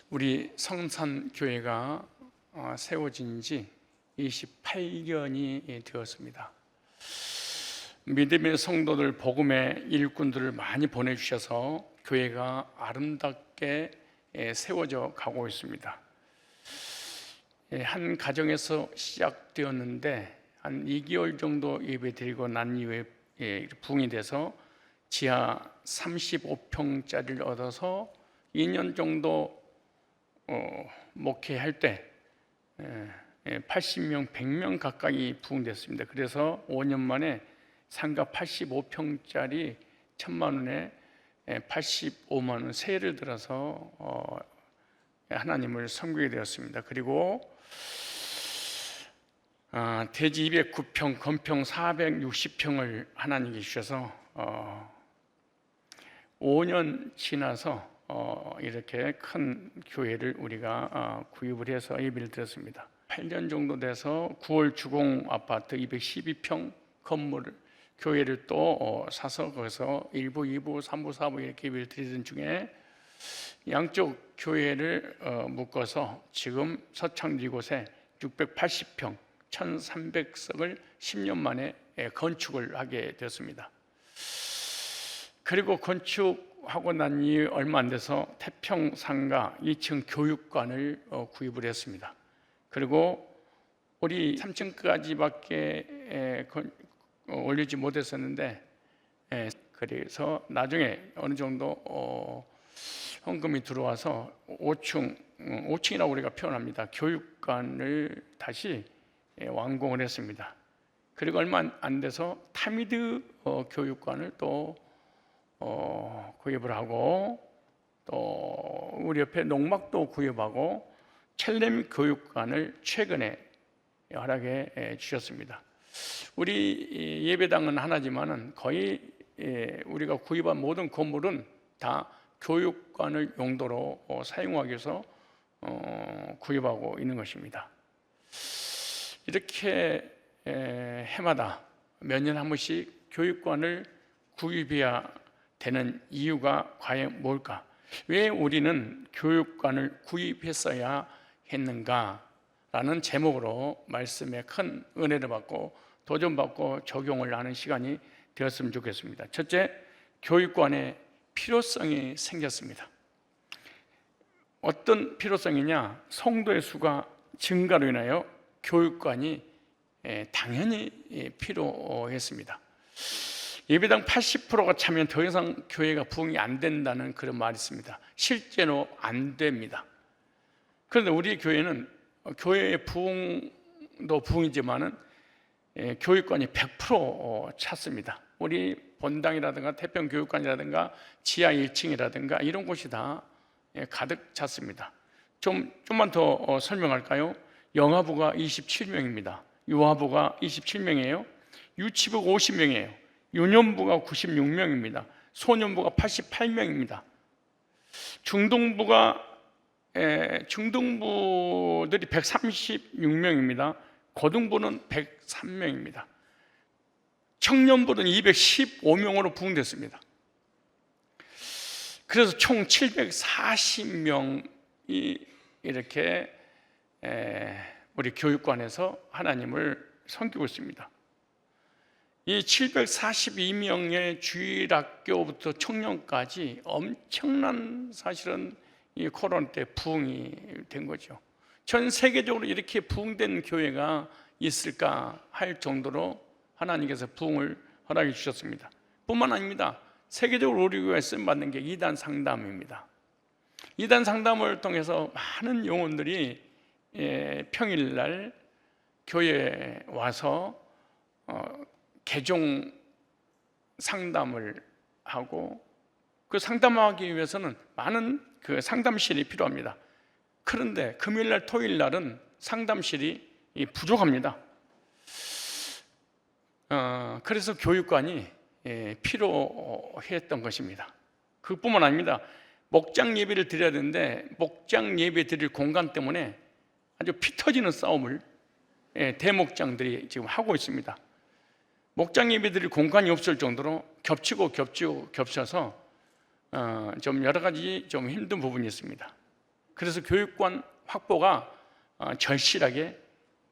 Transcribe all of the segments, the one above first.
우리 성산교회가 세워진 지 28년이 되었습니다. 믿음의 성도들, 복음의 일꾼들을 많이 보내주셔서 교회가 아름답게 세워져 가고 있습니다. 한 가정에서 시작되었는데 한 2개월 정도 예배드리고 난 이후에 부흥이 돼서 지하 35평짜리를 얻어서 2년 정도 목회할 때 80명, 100명 가까이 부흥됐습니다. 그래서 5년 만에 상가 85평짜리 1,000만 원에 85만 원 세를 들어서 하나님을 섬기게 되었습니다. 그리고 대지 209평, 건평 460평을 하나님께 주셔서 5년 지나서 이렇게 큰 교회를 우리가 구입을 해서 예배를 드렸습니다. 8년 정도 돼서 9월 주공 아파트 212평 건물을 교회를 또 사서 거기서 1부, 2부, 3부, 4부 이렇게 예배를 드리던 중에 양쪽 교회를 묶어서 지금 서창주 이곳에 680평 1300석을 10년 만에 건축을 하게 되었습니다. 그리고 건축하고 난 이후 얼마 안 돼서 태평상가 2층 교육관을 구입을 했습니다. 그리고 우리 3층까지밖에 올리지 못했었는데 그래서 나중에 어느 정도 헌금이 들어와서 5층이라고 우리가 표현합니다. 교육관을 다시 완공을 했습니다. 그리고 얼마 안 돼서 타미드 교육관을 또 구입을 하고 또 우리 옆에 농막도 구입하고 첼렘 교육관을 최근에 허락해 주셨습니다. 우리 예배당은 하나지만은 거의 우리가 구입한 모든 건물은 다 교육관을 용도로 사용하기 위해서 구입하고 있는 것입니다. 이렇게 해마다 몇 년에 한 번씩 교육관을 구입해야 되는 이유가 과연 뭘까? 왜 우리는 교육관을 구입했어야 했는가라는 제목으로 말씀에 큰 은혜를 받고 도전받고 적용을 하는 시간이 되었으면 좋겠습니다. 첫째, 교육관의 필요성이 생겼습니다. 어떤 필요성이냐? 성도의 수가 증가로 인하여 교육관이 당연히 필요했습니다. 예배당 80%가 차면 더 이상 교회가 부흥이 안 된다는 그런 말이 있습니다. 실제로 안 됩니다. 그런데 우리 교회는 교회의 부흥도 부흥이지만은 교육관이 100% 찼습니다. 우리 본당이라든가 태평교육관이라든가 지하 1층이라든가 이런 곳이 다 가득 찼습니다. 좀만 더 설명할까요? 영아부가 27명입니다. 유아부가 27명이에요. 유치부가 50명이에요. 유년부가 96명입니다. 소년부가 88명입니다. 중등부들이 136명입니다. 고등부는 103명입니다. 청년부는 215명으로 부흥됐습니다. 그래서 총 740명이 이렇게 우리 교육관에서 하나님을 섬기고 있습니다. 이 742명의 주일학교부터 청년까지 엄청난 사실은 이 코로나 때 부흥이 된 거죠. 전 세계적으로 이렇게 부흥된 교회가 있을까 할 정도로 하나님께서 부흥을 허락해 주셨습니다. 뿐만 아닙니다. 세계적으로 우리 교회에 쓰임받는 게 이단 상담입니다. 이단 상담을 통해서 많은 영혼들이 평일날 교회에 와서 개종 상담을 하고 그 상담하기 위해서는 많은 그 상담실이 필요합니다. 그런데 금요일날, 토요일날은 상담실이 부족합니다. 그래서 교육관이 필요했던 것입니다. 그뿐만 아닙니다. 목장 예배를 드려야 되는데 목장 예배 드릴 공간 때문에 아주 피 터지는 싸움을 대목장들이 지금 하고 있습니다. 목장 예배 드릴 공간이 없을 정도로 겹쳐서 좀 여러 가지 좀 힘든 부분이 있습니다. 그래서 교육관 확보가 절실하게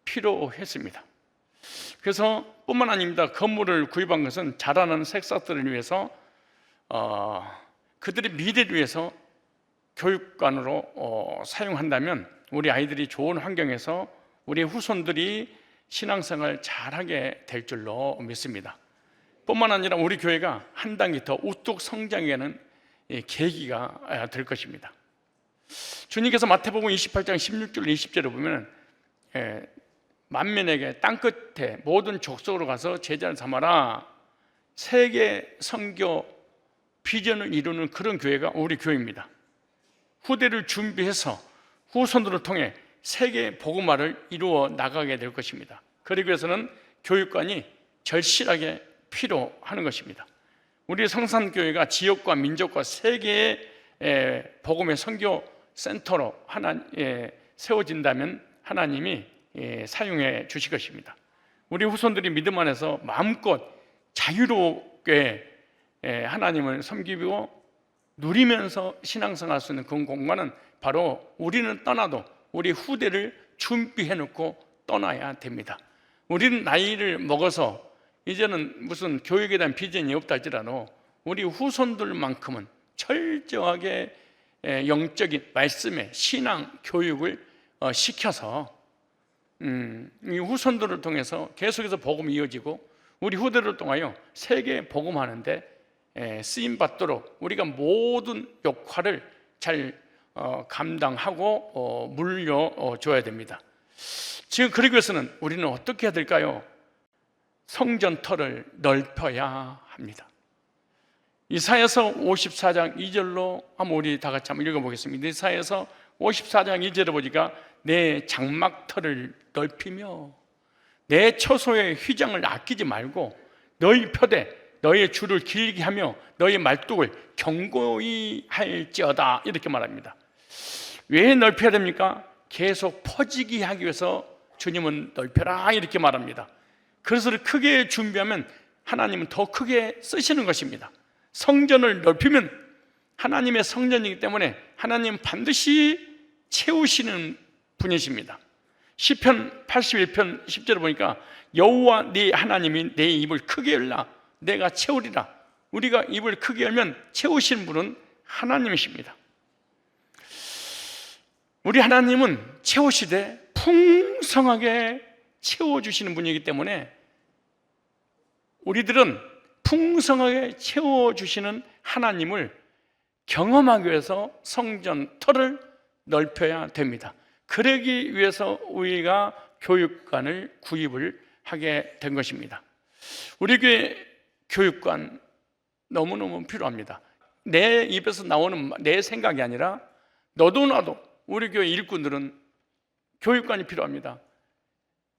필요했습니다. 그래서 뿐만 아닙니다. 건물을 구입한 것은 자라나는 새싹들을 위해서 그들의 미래를 위해서 교육관으로 사용한다면 우리 아이들이 좋은 환경에서 우리 후손들이 신앙생활 잘하게 될 줄로 믿습니다. 뿐만 아니라 우리 교회가 한 단계 더 우뚝 성장하게 하는 계기가 될 것입니다. 주님께서 마태복음 28장 16절 20절에 보면 만민에게 땅끝에 모든 족속으로 가서 제자를 삼아라, 세계 선교 비전을 이루는 그런 교회가 우리 교회입니다. 후대를 준비해서 후손들을 통해 세계 복음화를 이루어 나가게 될 것입니다. 그러기 위해서는 교육관이 절실하게 필요하는 것입니다. 우리 성산교회가 지역과 민족과 세계의 복음의 선교 센터로 세워진다면 하나님이 사용해 주실 것입니다. 우리 후손들이 믿음 안에서 마음껏 자유롭게 하나님을 섬기고 누리면서 신앙생활 할 수 있는 그 공간은 바로 우리는 떠나도 우리 후대를 준비해 놓고 떠나야 됩니다. 우리는 나이를 먹어서 이제는 무슨 교육에 대한 비전이 없다 할지라도 우리 후손들만큼은 철저하게 영적인 말씀의 신앙 교육을 시켜서 이 후손들을 통해서 계속해서 복음이 이어지고 우리 후대를 통하여 세계 복음하는데 쓰임받도록 우리가 모든 역할을 잘 감당하고 물려줘야 됩니다. 지금 그러기 위해서는 우리는 어떻게 해야 될까요? 성전터를 넓혀야 합니다. 이사야서 54장 2절로 한번 우리 다 같이 한번 읽어보겠습니다. 이사야서 54장 2절에 보니까 내 장막터를 넓히며 내 처소의 휘장을 아끼지 말고 너희 표대 너의 줄을 길게 하며 너의 말뚝을 견고히 할지어다, 이렇게 말합니다. 왜 넓혀야 됩니까? 계속 퍼지게 하기 위해서 주님은 넓혀라 이렇게 말합니다. 그것을 크게 준비하면 하나님은 더 크게 쓰시는 것입니다. 성전을 넓히면 하나님의 성전이기 때문에 하나님은 반드시 채우시는 분이십니다. 시편 81편 10절에 보니까 여호와 네 하나님이 내 입을 크게 열라 내가 채우리라. 우리가 입을 크게 열면 채우시는 분은 하나님이십니다. 우리 하나님은 채우시되 풍성하게 채워주시는 분이기 때문에 우리들은 풍성하게 채워주시는 하나님을 경험하기 위해서 성전터를 넓혀야 됩니다. 그러기 위해서 우리가 교육관을 구입을 하게 된 것입니다. 우리 교회 교육관 너무너무 필요합니다. 내 입에서 나오는 내 생각이 아니라 너도 나도 우리 교회 일꾼들은 교육관이 필요합니다.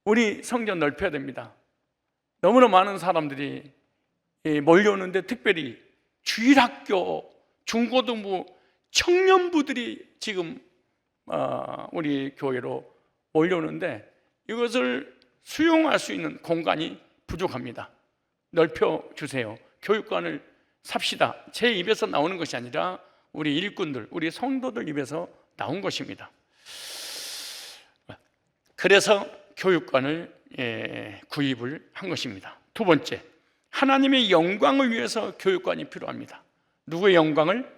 우리 성전 넓혀야 됩니다. 너무나 많은 사람들이 몰려오는데 특별히 주일학교, 중고등부, 청년부들이 지금 우리 교회로 몰려오는데 이것을 수용할 수 있는 공간이 부족합니다. 넓혀주세요. 교육관을 삽시다. 제 입에서 나오는 것이 아니라 우리 일꾼들, 우리 성도들 입에서 나온 것입니다. 그래서 교육관을 구입을 한 것입니다. 두 번째, 하나님의 영광을 위해서 교육관이 필요합니다. 누구의 영광을?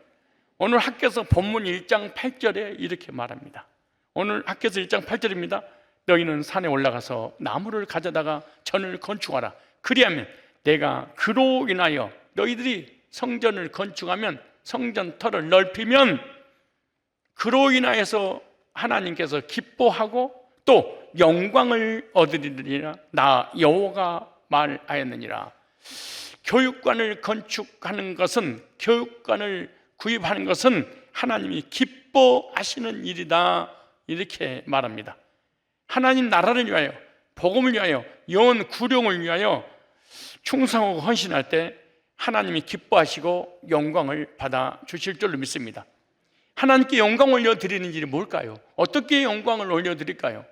오늘 학교에서 본문 1장 8절에 이렇게 말합니다. 오늘 학교에서 1장 8절입니다. 너희는 산에 올라가서 나무를 가져다가 전을 건축하라. 그리하면 내가 그로 인하여 너희들이 성전을 건축하면 성전터를 넓히면 그로 인하여서 하나님께서 기뻐하고 또 영광을 얻으리라. 나 여호와가 말하였느니라. 교육관을 건축하는 것은, 교육관을 구입하는 것은 하나님이 기뻐하시는 일이다, 이렇게 말합니다. 하나님 나라를 위하여, 복음을 위하여, 영혼 구령을 위하여 충성하고 헌신할 때 하나님이 기뻐하시고 영광을 받아 주실 줄로 믿습니다. 하나님께 영광 올려드리는 일이 뭘까요? 어떻게 영광을 올려드릴까요?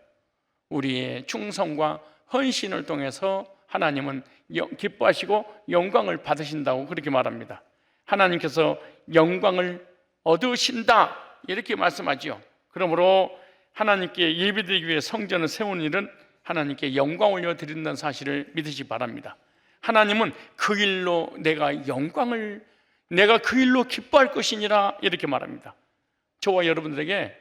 우리의 충성과 헌신을 통해서 하나님은 기뻐하시고 영광을 받으신다고 그렇게 말합니다. 하나님께서 영광을 얻으신다 이렇게 말씀하지요. 그러므로 하나님께 예배드리기 위해 성전을 세우는 일은 하나님께 영광 올려드린다는 사실을 믿으시기 바랍니다. 하나님은 그 일로 내가 그 일로 기뻐할 것이니라 이렇게 말합니다. 저와 여러분들에게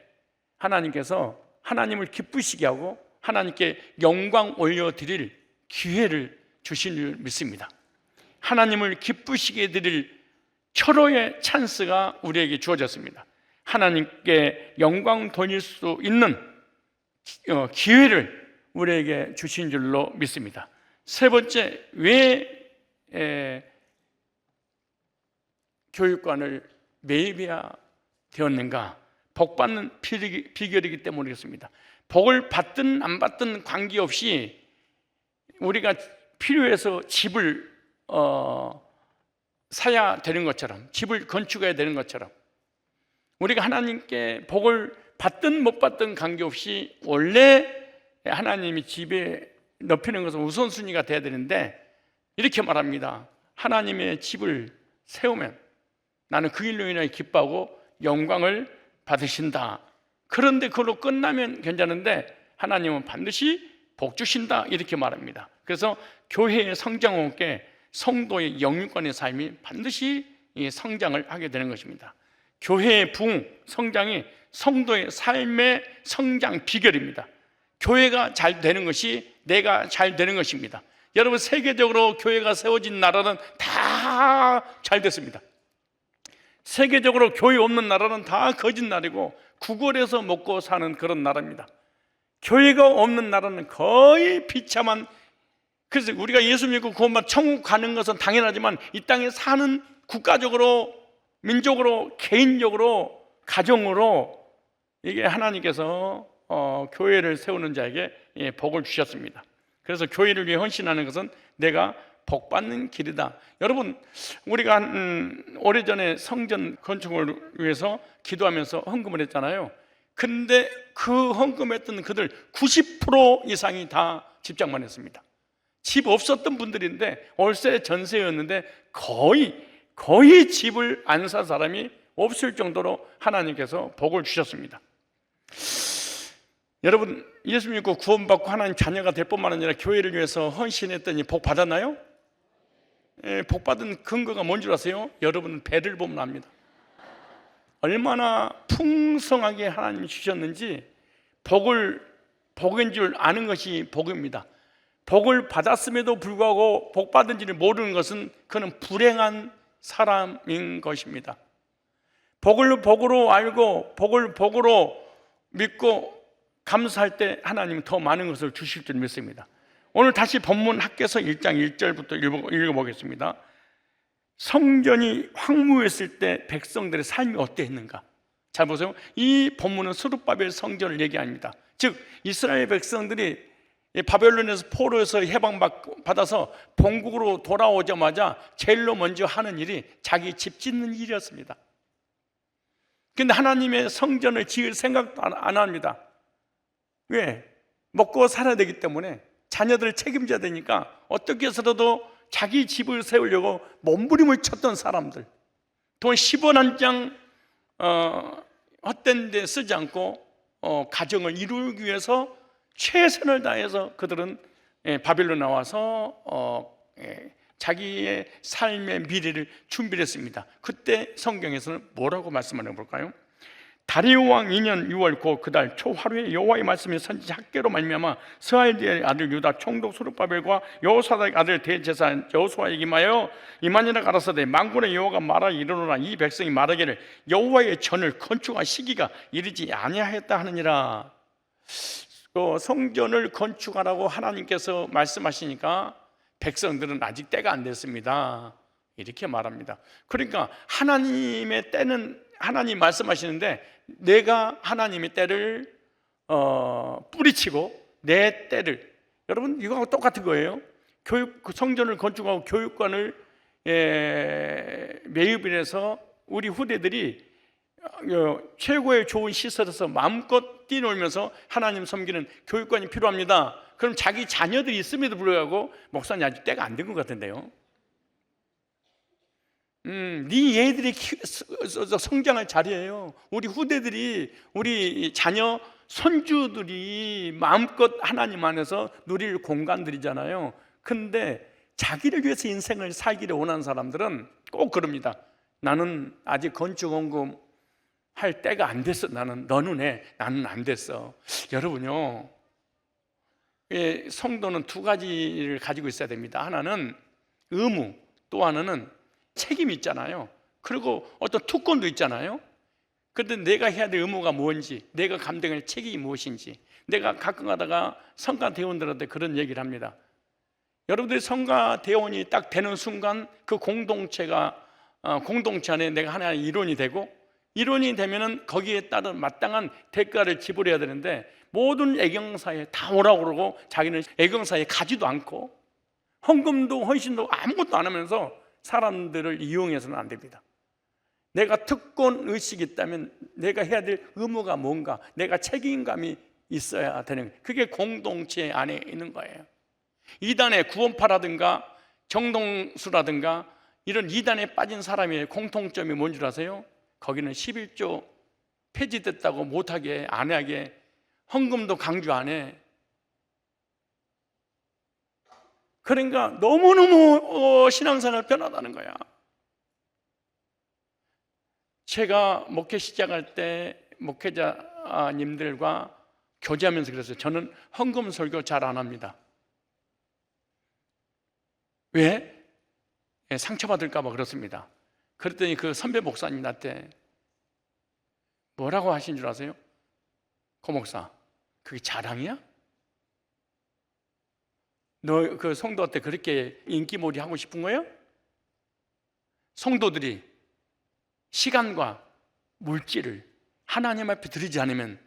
하나님께서 하나님을 기쁘시게 하고 하나님께 영광 올려드릴 기회를 주신 줄 믿습니다. 하나님을 기쁘시게 해드릴 철호의 찬스가 우리에게 주어졌습니다. 하나님께 영광 돌릴 수 있는 기회를 우리에게 주신 줄로 믿습니다. 세 번째, 왜 교육관을 매입해야 되었는가? 복받는 비결이기 때문이겠습니다. 복을 받든 안 받든 관계없이 우리가 필요해서 집을 사야 되는 것처럼, 집을 건축해야 되는 것처럼, 우리가 하나님께 복을 받든 못 받든 관계없이 원래 하나님이 집에 높이는 것은 우선순위가 돼야 되는데, 이렇게 말합니다. 하나님의 집을 세우면 나는 그 일로 인하여 기뻐하고 영광을 받으신다. 그런데 그걸로 끝나면 괜찮은데 하나님은 반드시 복 주신다 이렇게 말합니다. 그래서 교회의 성장과 함께 성도의 영육간의 삶이 반드시 성장을 하게 되는 것입니다. 교회의 부흥, 성장이 성도의 삶의 성장 비결입니다. 교회가 잘 되는 것이 내가 잘 되는 것입니다. 여러분, 세계적으로 교회가 세워진 나라는 다 잘 됐습니다. 세계적으로 교회 없는 나라는 다 거짓말이고 구걸해서 먹고 사는 그런 나라입니다. 교회가 없는 나라는 거의 비참한, 그래서 우리가 예수 믿고 구원받아 천국 가는 것은 당연하지만 이 땅에 사는 국가적으로, 민족으로, 개인적으로, 가정으로 이게 하나님께서 교회를 세우는 자에게 복을 주셨습니다. 그래서 교회를 위해 헌신하는 것은 내가 복받는 길이다. 여러분, 우리가 오래전에 성전 건축을 위해서 기도하면서 헌금을 했잖아요. 근데 그 헌금했던 그들 90% 이상이 다 집장만 했습니다. 집 없었던 분들인데, 월세 전세였는데 거의 집을 안 산 사람이 없을 정도로 하나님께서 복을 주셨습니다. 여러분, 예수 믿고 구원받고 하나님 자녀가 될 뿐만 아니라 교회를 위해서 헌신했더니 복 받았나요? 복 받은 근거가 뭔 줄 아세요? 여러분, 배를 보면 압니다. 얼마나 풍성하게 하나님이 주셨는지 복인 줄 아는 것이 복입니다. 복을 받았음에도 불구하고 복 받은지를 모르는 것은 그는 불행한 사람인 것입니다. 복을 복으로 알고 복을 복으로 믿고 감사할 때 하나님은 더 많은 것을 주실 줄 믿습니다. 오늘 다시 본문 학개서 1장 1절부터 읽어보겠습니다. 성전이 황무했을 때 백성들의 삶이 어땠는가? 잘 보세요. 이 본문은 스룹바벨 성전을 얘기합니다. 즉 이스라엘 백성들이 바벨론에서 포로에서 해방받아서 본국으로 돌아오자마자 제일로 먼저 하는 일이 자기 집 짓는 일이었습니다. 그런데 하나님의 성전을 지을 생각도 안 합니다. 왜? 먹고 살아야 되기 때문에, 자녀들을 책임져야 되니까 어떻게 해서라도 자기 집을 세우려고 몸부림을 쳤던 사람들, 돈 10원 한 장 헛된 데 쓰지 않고 가정을 이루기 위해서 최선을 다해서 그들은 바벨론 나와서 자기의 삶의 미래를 준비를 했습니다. 그때 성경에서는 뭐라고 말씀하는 볼까요? 다리오 왕 2년 6월 그달 초하루에 여호와의 말씀이 선지자 학개로 말미암아 스알디엘의 아들 유다 총독 스룹바벨과 여호사닥의 아들 대제사장 여호수아에게 임하여 이만희라 가라사대 만군의 여호와가 말하 이르노라 이 백성이 말하기를 여호와의 전을 건축할 시기가 이르지 아니하였다 하느니라. 성전을 건축하라고 하나님께서 말씀하시니까 백성들은 아직 때가 안 됐습니다 이렇게 말합니다. 그러니까 하나님의 때는 하나님 말씀하시는데 내가 하나님의 때를 뿌리치고 내 때를, 여러분 이거하고 똑같은 거예요. 성전을 건축하고 교육관을 매입을 해서 우리 후대들이 최고의 좋은 시설에서 마음껏 뛰놀면서 하나님 섬기는 교육관이 필요합니다. 그럼 자기 자녀들이 있음에도 불구하고 목사님 아직 때가 안 된 것 같은데요. 네 애들이 성장을 잘해요. 우리 후대들이, 우리 자녀, 손주들이 마음껏 하나님 안에서 누릴 공간들이잖아요. 근데 자기를 위해서 인생을 살기를 원하는 사람들은 꼭 그럽니다. 나는 아직 건축원금 할 때가 안 됐어. 너는 해. 나는 안 됐어. 여러분요, 성도는 두 가지를 가지고 있어야 됩니다. 하나는 의무, 또 하나는 책임이 있잖아요. 그리고 어떤 특권도 있잖아요. 그런데 내가 해야 될 의무가 뭔지, 내가 감당할 책임이 무엇인지, 내가 가끔 가다가 성가 대원들한테 그런 얘기를 합니다. 여러분들이 성가 대원이 딱 되는 순간 그 공동체 안에 내가 하나의 일원이 되고, 일원이 되면은 거기에 따른 마땅한 대가를 지불해야 되는데, 모든 애경사에 다 오라고 그러고 자기는 애경사에 가지도 않고 헌금도 헌신도 아무것도 안 하면서 사람들을 이용해서는 안 됩니다. 내가 특권 의식이 있다면 내가 해야 될 의무가 뭔가, 내가 책임감이 있어야 되는, 그게 공동체 안에 있는 거예요. 이단의 구원파라든가 정동수라든가 이런 이단에 빠진 사람의 공통점이 뭔 줄 아세요? 거기는 11조 폐지됐다고 못하게, 안 하게, 헌금도 강조 안 해. 그러니까 너무너무 신앙생활 변하다는 거야. 제가 목회 시작할 때 목회자님들과 교제하면서 그랬어요. 저는 헌금 설교 잘 안 합니다. 왜? 상처받을까 봐 그렇습니다. 그랬더니 그 선배 목사님 나한테 뭐라고 하신 줄 아세요? 고 목사, 그게 자랑이야? 너 그 성도한테 그렇게 인기몰이 하고 싶은 거예요? 성도들이 시간과 물질을 하나님 앞에 드리지 않으면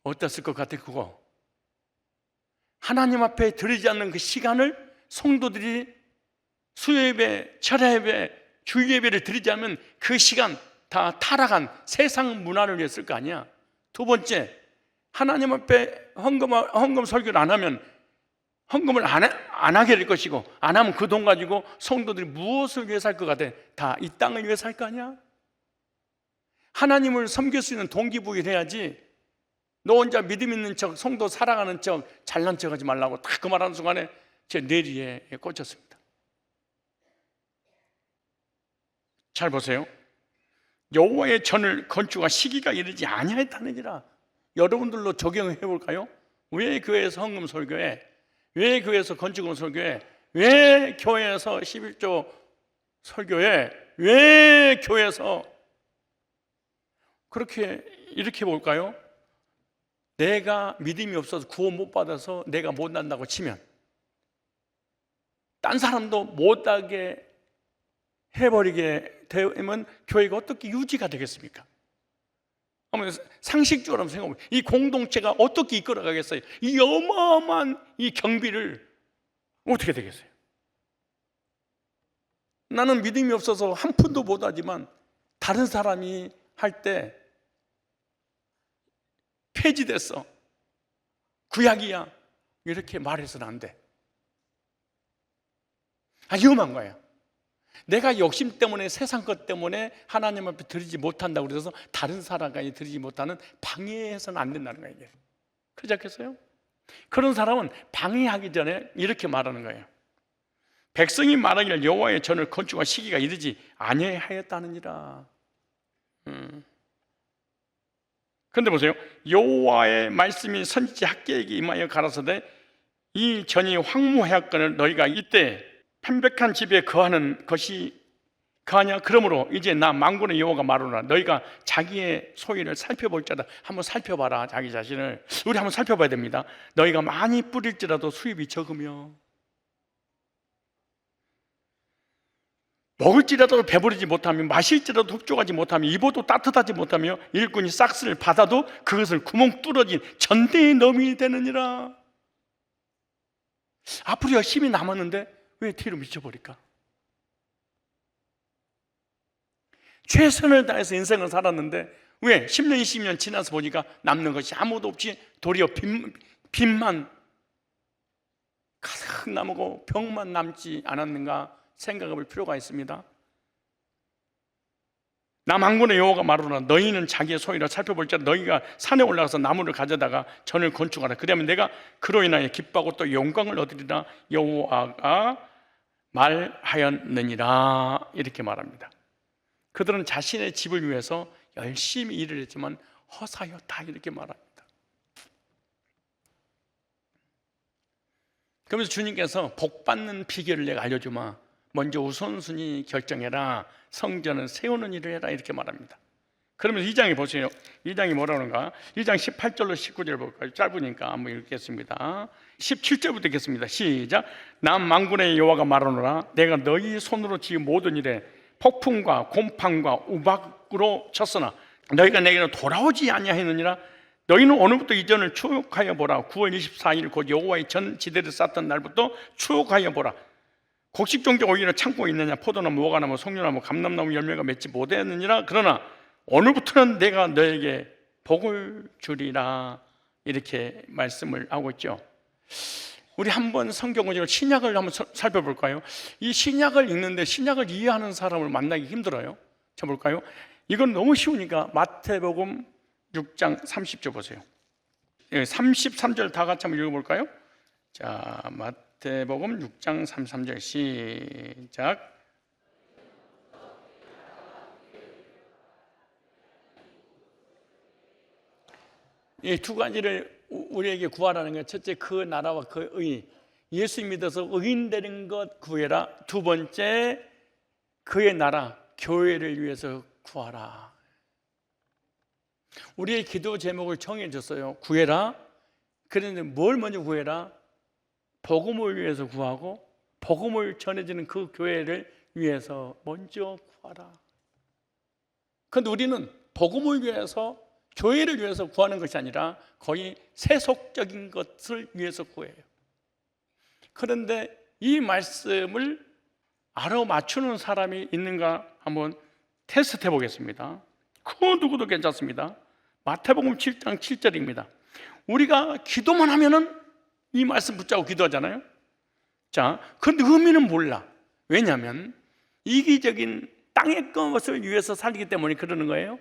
어땠을 것 같아? 그거 하나님 앞에 드리지 않는 그 시간을 성도들이 수요예배, 철야예배, 주일예배를 드리지 않으면 그 시간 다 타락한 세상 문화를 위해 쓸 거 아니야. 두 번째, 하나님 앞에 헌금 설교를 안 하면 헌금을 안 하게 될 것이고, 안 하면 그 돈 가지고 성도들이 무엇을 위해 살 것 같아? 다 이 땅을 위해 살 거 아니야? 하나님을 섬길 수 있는 동기부여를 해야지. 너 혼자 믿음 있는 척, 성도 살아가는 척, 잘난 척 하지 말라고 딱 그 말하는 순간에 제 뇌리에 꽂혔습니다. 잘 보세요. 여호와의 전을 건축과 시기가 이르지 아니하였다느니라. 여러분들로 적용해 볼까요? 왜 교회에서 헌금 설교해? 왜 교회에서 건축금 설교해? 왜 교회에서 11조 설교해? 왜 교회에서 그렇게 이렇게 볼까요? 내가 믿음이 없어서 구원 못 받아서 내가 못 난다고 치면 딴 사람도 못하게 해버리게 되면 교회가 어떻게 유지가 되겠습니까? 한번 상식적으로 한번 생각해보면 이 공동체가 어떻게 이끌어가겠어요? 이 어마어마한 이 경비를 어떻게 되겠어요? 나는 믿음이 없어서 한 푼도 못하지만 다른 사람이 할 때 폐지됐어, 구약이야, 이렇게 말해서는 안 돼. 위험한 거예요. 내가 욕심 때문에, 세상 것 때문에 하나님 앞에 드리지 못한다고 그래서 다른 사람까지 드리지 못하는, 방해해서는 안 된다는 거예요. 이게. 그렇지 않겠어요? 그런 사람은 방해하기 전에 이렇게 말하는 거예요. 백성이 말하기를 여호와의 전을 건축할 시기가 이르지 아니하였다느니라. 그런데 보세요. 여호와의 말씀이 선지자 학개에게 임하여 가라사대 이 전이 황무하였거늘 너희가 이때 편백한 집에 거하는 것이 거하냐? 그러므로 이제 나 만군의 여호와가 말하노라. 너희가 자기의 소유를 살펴볼 자다. 한번 살펴봐라. 자기 자신을. 우리 한번 살펴봐야 됩니다. 너희가 많이 뿌릴지라도 수입이 적으며 먹을지라도 배부르지 못하며 마실지라도 흡족하지 못하며 입어도 따뜻하지 못하며 일꾼이 싹스를 받아도 그것을 구멍 뚫어진 전대에 넘이 되느니라. 앞으로 열심히 남았는데 왜 뒤로 미쳐버릴까? 최선을 다해서 인생을 살았는데 왜 10년, 20년 지나서 보니까 남는 것이 아무도 없이 도리어 빚만 가득 남고 병만 남지 않았는가 생각해 볼 필요가 있습니다. 나 만군의 여호와가 말하노라 너희는 자기의 소유라 살펴볼지라 너희가 산에 올라가서 나무를 가져다가 전을 건축하라. 그러면 내가 그로 인하여 기뻐하고 또 영광을 얻으리라 여호와가 말하였느니라. 이렇게 말합니다. 그들은 자신의 집을 위해서 열심히 일을 했지만 허사였다 이렇게 말합니다. 그러면서 주님께서 복 받는 비결을 내가 알려주마. 먼저 우선순위 결정해라. 성전을 세우는 일을 해라 이렇게 말합니다. 그러면서 2장에 보세요. 2장이 뭐라는가? 2장 18절로 19절 볼까요? 짧으니까 한번 읽겠습니다. 17절부터 읽겠습니다. 시작. 나 만군의 여호와가 말하노라 내가 너희 손으로 지은 모든 일에 폭풍과 곰팡과 우박으로 쳤으나 너희가 내게로 돌아오지 아니하였느니라. 너희는 오늘부터 이전을 추억하여 보라. 9월 24일 곧 여호와의 전 지대를 쌓던 날부터 추억하여 보라. 곡식 종자 오히려 창고에 있느냐? 포도나무, 무화과나무, 송류나무, 감람나무 열매가 맺지 못했느니라. 그러나 오늘부터는 내가 너에게 복을 주리라. 이렇게 말씀을 하고 있죠. 우리 한번 성경을 신약을 한번 살펴볼까요? 이 신약을 읽는데 신약을 이해하는 사람을 만나기 힘들어요. 자 볼까요? 이건 너무 쉬우니까 마태복음 6장 30절 보세요. 33절 다 같이 한번 읽어볼까요? 자, 마태복음 6장 33절 시작. 이 두 가지를 우리에게 구하라는 것. 첫째, 그 나라와 그 의, 예수 믿어서 의인 되는 것 구해라. 두 번째, 그의 나라, 교회를 위해서 구하라. 우리의 기도 제목을 정해줬어요. 구해라. 그런데 뭘 먼저 구해라? 복음을 위해서 구하고 복음을 전해지는 그 교회를 위해서 먼저 구하라. 그런데 우리는 복음을 위해서 교회를 위해서 구하는 것이 아니라 거의 세속적인 것을 위해서 구해요. 그런데 이 말씀을 알아맞추는 사람이 있는가 한번 테스트해 보겠습니다. 그 누구도 괜찮습니다. 마태복음 7장 7절입니다. 우리가 기도만 하면은 이 말씀 붙잡고 기도하잖아요. 자, 그런데 의미는 몰라. 왜냐하면 이기적인 땅의 것을 위해서 살기 때문에 그러는 거예요.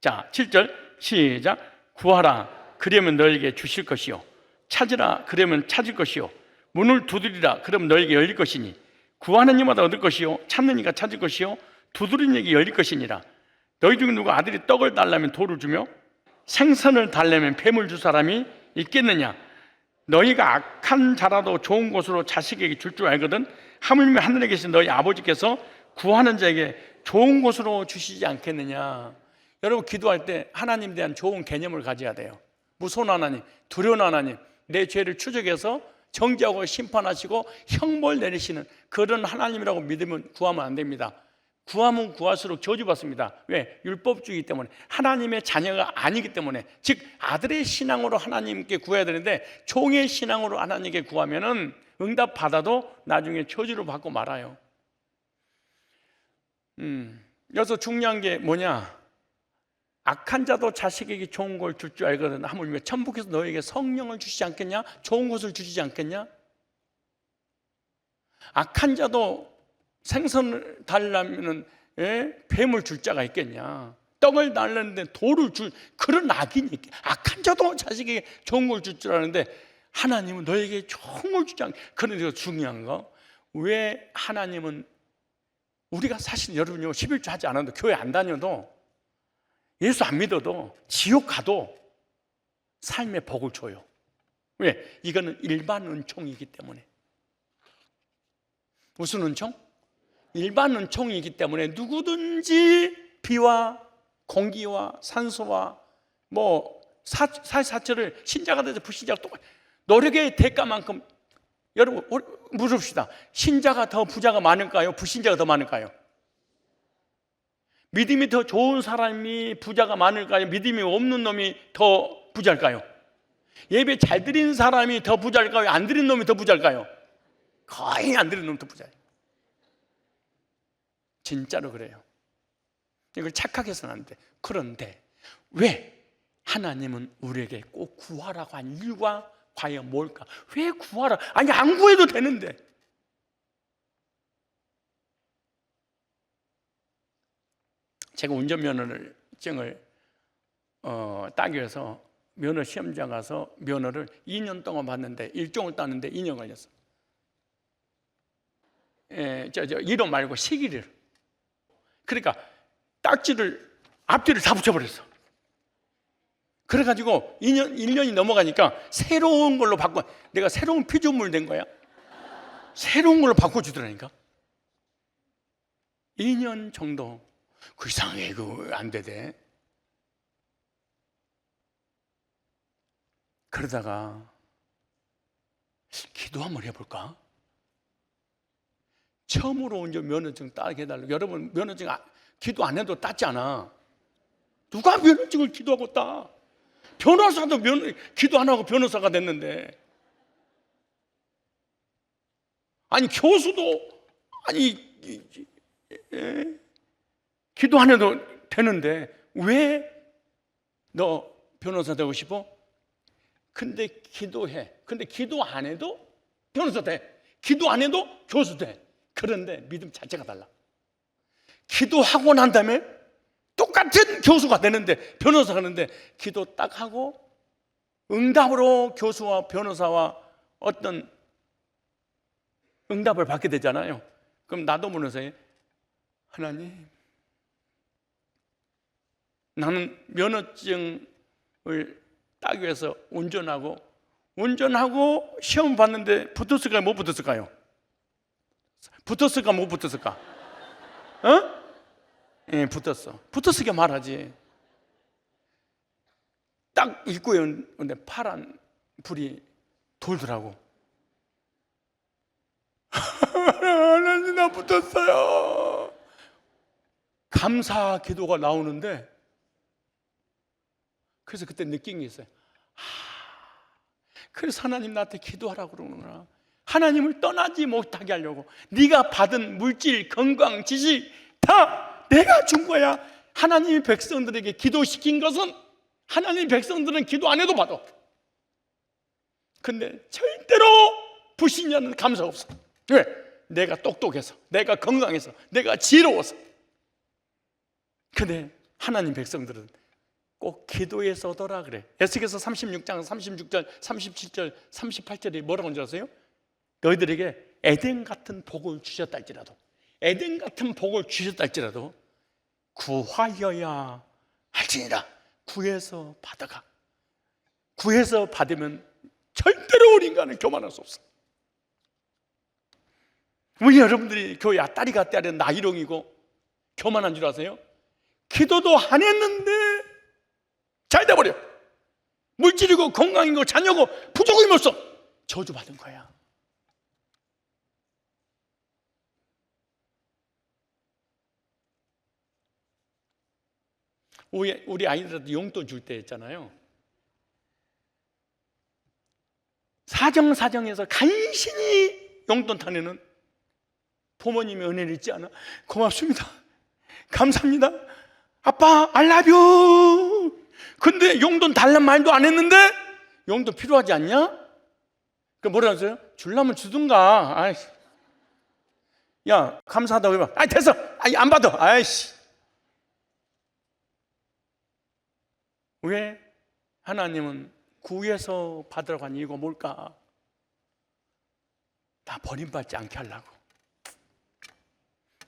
자, 7절 시작. 구하라 그러면 너에게 주실 것이요 찾으라 그러면 찾을 것이요 문을 두드리라 그러면 너에게 열릴 것이니 구하는 이마다 얻을 것이요 찾는 이가 찾을 것이요 두드리는 이에게 열릴 것이니라. 너희 중에 누가 아들이 떡을 달라면 돌을 주며 생선을 달라면 뱀을 줄 사람이 있겠느냐? 너희가 악한 자라도 좋은 곳으로 자식에게 줄 줄 알거든. 하물며 하늘에 계신 너희 아버지께서 구하는 자에게 좋은 곳으로 주시지 않겠느냐? 여러분 기도할 때 하나님에 대한 좋은 개념을 가져야 돼요. 무서운 하나님, 두려운 하나님, 내 죄를 추적해서 정죄하고 심판하시고 형벌 내리시는 그런 하나님이라고 믿으면 구하면 안 됩니다. 구하면 구할수록 저주받습니다. 왜? 율법주의 때문에, 하나님의 자녀가 아니기 때문에. 즉 아들의 신앙으로 하나님께 구해야 되는데 종의 신앙으로 하나님께 구하면은 응답 받아도 나중에 저주를 받고 말아요. 여기서 중요한 게 뭐냐? 악한 자도 자식에게 좋은 걸 줄 줄 알거든. 하물며 천국에서 너에게 성령을 주시지 않겠냐? 좋은 것을 주시지 않겠냐? 악한 자도 생선을 달라면은 뱀을 줄 자가 있겠냐? 떡을 달라는데 돌을 줄 그런 악인이 있겠냐? 악한 자도 자식에게 좋은 걸 줄 줄 아는데 하나님은 너에게 좋은 걸 주지 않겠냐? 그런데 중요한 거, 왜 하나님은 우리가 사실 여러분요 11조 하지 않아도 교회 안 다녀도 예수 안 믿어도 지옥 가도 삶의 복을 줘요. 왜? 이거는 일반 은총이기 때문에. 무슨 은총? 일반 은총이기 때문에 누구든지 비와 공기와 산소와 뭐 사체를 신자가 돼서 불신자가 똑같이 노력의 대가만큼. 여러분 물읍시다. 신자가 더 부자가 많을까요? 불신자가 더 많을까요? 믿음이 더 좋은 사람이 부자가 많을까요? 믿음이 없는 놈이 더 부자일까요? 예배 잘 드리는 사람이 더 부자일까요? 안 드리는 놈이 더 부자일까요? 거의 안 드리는 놈이 더 부자예요. 진짜로 그래요. 이걸 착각해서는 안 돼. 그런데 왜 하나님은 우리에게 꼭 구하라고 한 이유가 과연 뭘까? 왜 구하라? 아니 안 구해도 되는데. 제가 운전면허증을 따기 위해서 면허 시험장 가서 면허를 2년 동안 봤는데, 1종을 따는데 2년 걸렸어. 이름 말고 시기를. 그러니까 딱지를 앞뒤를 다 붙여버렸어. 그래가지고 1년이 넘어가니까 새로운 걸로 내가 새로운 피조물 된 거야. 새로운 걸로 바꿔주더라니까. 2년 정도. 그 이상하게 안 되대. 그러다가 기도 한번 해볼까? 처음으로 이제 면허증 따게 해달라고. 여러분, 면허증 기도 안 해도 땄잖아. 누가 면허증을 기도하고 따? 변호사도 기도 안 하고 변호사가 됐는데. 아니, 교수도, 기도 안 해도 되는데, 왜 너 변호사 되고 싶어? 근데 기도해. 근데 기도 안 해도 변호사 돼. 기도 안 해도 교수 돼. 그런데 믿음 자체가 달라. 기도하고 난 다음에 똑같은 교수가 되는데, 변호사가 되는데, 기도 딱 하고 응답으로 교수와 변호사와 어떤 응답을 받게 되잖아요. 그럼 나도 모르면서, 하나님, 나는 면허증을 따기 위해서 운전하고 시험 봤는데 붙었을까요? 못 붙었을까요? 붙었을까? 못 붙었을까? 예, 붙었어. 붙었으니까 말하지. 딱 입구에 오는데 파란 불이 돌더라고. 하나님, 나 붙었어요. 감사 기도가 나오는데, 그래서 그때 느낀 게 있어요. 그래서 하나님 나한테 기도하라고 그러는구나. 하나님을 떠나지 못하게 하려고. 네가 받은 물질, 건강, 지식 다 내가 준 거야. 하나님이 백성들에게 기도시킨 것은 하나님 백성들은 기도 안 해도 받아. 근데 절대로 불신자는 감사 없어. 왜? 내가 똑똑해서, 내가 건강해서, 내가 지혜로워서. 근데 하나님 백성들은 꼭 기도에서 얻어라 그래. 에스겔서 36장 36절, 37절, 38절이 뭐라고 하는지 아세요? 너희들에게 에덴 같은 복을 주셨다 할지라도, 에덴 같은 복을 주셨다 할지라도 구하여야 할지니라. 구해서 받아가. 구해서 받으면 절대로 우리 인간은 교만할 수 없어. 왜 여러분들이 교회 앞다리 갔다 하는 나이롱이고 교만한 줄 아세요? 기도도 안 했는데 잘 돼버려. 물질이고 건강이고 자녀고 부족이 없어. 저주받은 거야. 우리 아이들한테 용돈 줄 때 있잖아요, 사정사정해서 간신히 용돈 타내는 부모님의 은혜를 잊지 않아? 고맙습니다, 감사합니다, 아빠 I love you. 근데 용돈 달란 말도 안 했는데 용돈 필요하지 않냐? 그 뭐라 하세요? 줄라면 주든가. 아이씨. 야, 감사하다고 해봐. 아이, 됐어. 아이, 안 받아. 아이씨. 왜? 하나님은 구해서 받으라고 한 이유가 뭘까? 나 버림받지 않게 하려고.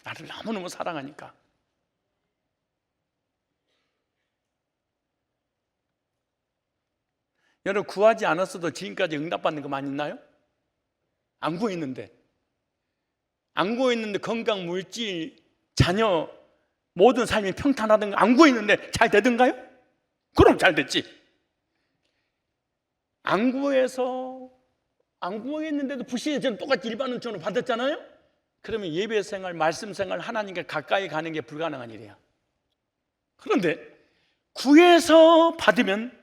나를 너무너무 사랑하니까. 여러분, 구하지 않았어도 지금까지 응답받는 거 많이 있나요? 안 구했는데. 안 구했는데 건강, 물질, 자녀, 모든 삶이 평탄하던 거 안 구했는데 잘 되던가요? 그럼 잘 됐지. 안 구했는데도 불신이 저는 똑같이 일반 은총을 받았잖아요? 그러면 예배 생활, 말씀 생활, 하나님께 가까이 가는 게 불가능한 일이야. 그런데 구해서 받으면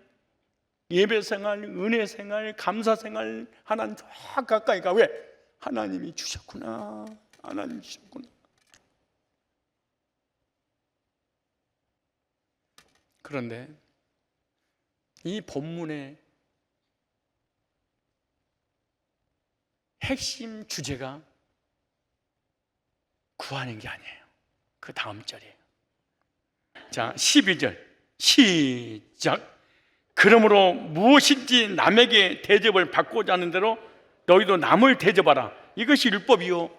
예배 생활, 은혜 생활, 감사 생활, 하나님 더 가까이 가. 왜? 하나님이 주셨구나. 하나님이 주셨구나. 그런데 이 본문의 핵심 주제가 구하는 게 아니에요. 그 다음 절이에요. 자, 12절 시작. 그러므로 무엇인지 남에게 대접을 받고자 하는 대로 너희도 남을 대접하라. 이것이 율법이요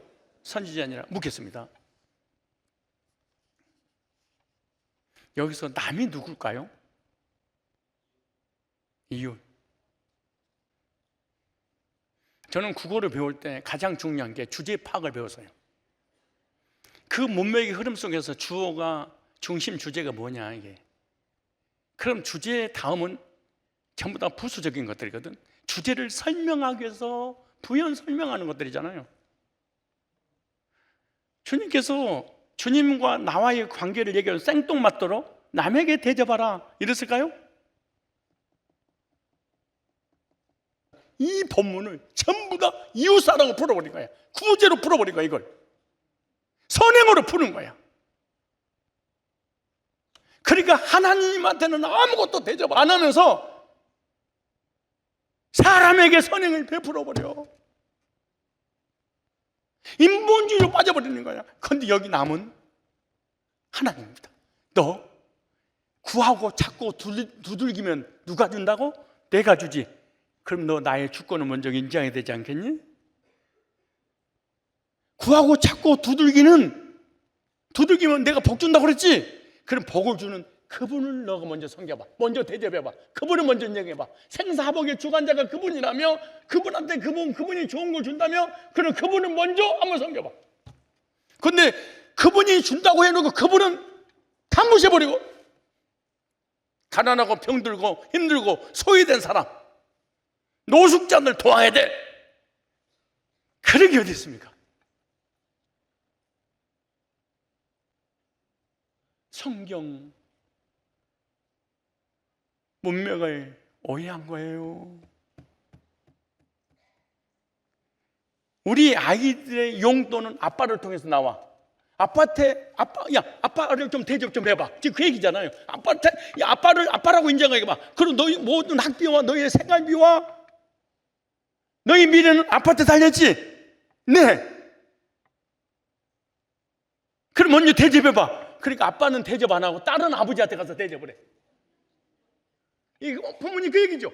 선지자니라. 묻겠습니다. 여기서 남이 누굴까요? 이웃. 저는 국어를 배울 때 가장 중요한 게 주제 파악을 배웠어요. 그 문맥의 흐름 속에서 주어가 중심 주제가 뭐냐 이게. 그럼 주제의 다음은 전부 다 부수적인 것들이거든. 주제를 설명하기 위해서 부연 설명하는 것들이잖아요. 주님께서 주님과 나와의 관계를 얘기해서 생뚱맞도록 남에게 대접하라 이랬을까요? 이 본문을 전부 다 이웃사랑으로 풀어버린 거야. 구제로 풀어버린 거야. 이걸 선행으로 푸는 거야. 그러니까 하나님한테는 아무것도 대접 안 하면서 사람에게 선행을 베풀어버려. 인본주의로 빠져버리는 거야. 그런데 여기 남은 하나님입니다. 너 구하고 찾고 두들기면 누가 준다고? 내가 주지. 그럼 너 나의 주권을 먼저 인정해야 되지 않겠니? 구하고 찾고 두들기면 내가 복 준다고 그랬지? 그럼 복을 주는 그분을 너가 먼저 섬겨봐. 먼저 대접해봐. 그분을 먼저 인정해봐. 생사복의 주관자가 그분이라며, 그분한테 그분이 좋은 걸 준다며, 그럼 그분을 먼저 한번 섬겨봐. 근데 그분이 준다고 해놓고 그분은 다 무시해버리고, 가난하고 병들고 힘들고 소외된 사람, 노숙자들 도와야 돼. 그런 게 어디 있습니까? 성경 문맥을 오해한 거예요. 우리 아이들의 용도는 아빠를 통해서 나와. 아빠를 좀 대접 좀 해봐. 지금 그 얘기잖아요. 아빠를 아빠라고 인정해봐. 그럼 너희 모든 학비와 너희의 생활비와 너희 미래는 아빠한테 달렸지? 네. 그럼 먼저 대접해봐. 그러니까 아빠는 대접 안 하고 딸은 아버지한테 가서 대접을 해. 이거 부모님 그 얘기죠.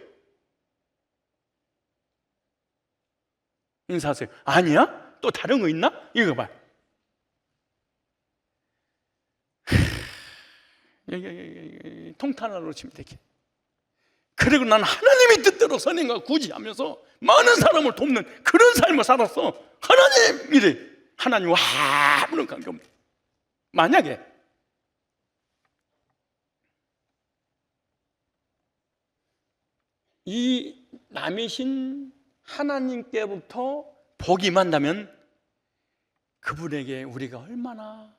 인사하세요. 아니야? 또 다른 거 있나? 이거 봐. 통탄화로 치면 되게. 그리고 난 하나님의 뜻대로 선행과 구지하면서 많은 사람을 돕는 그런 삶을 살았어. 하나님 이래. 하나님과 아무런 관계없네. 만약에 이 남이신 하나님께부터 복이 임한다면 그분에게 우리가 얼마나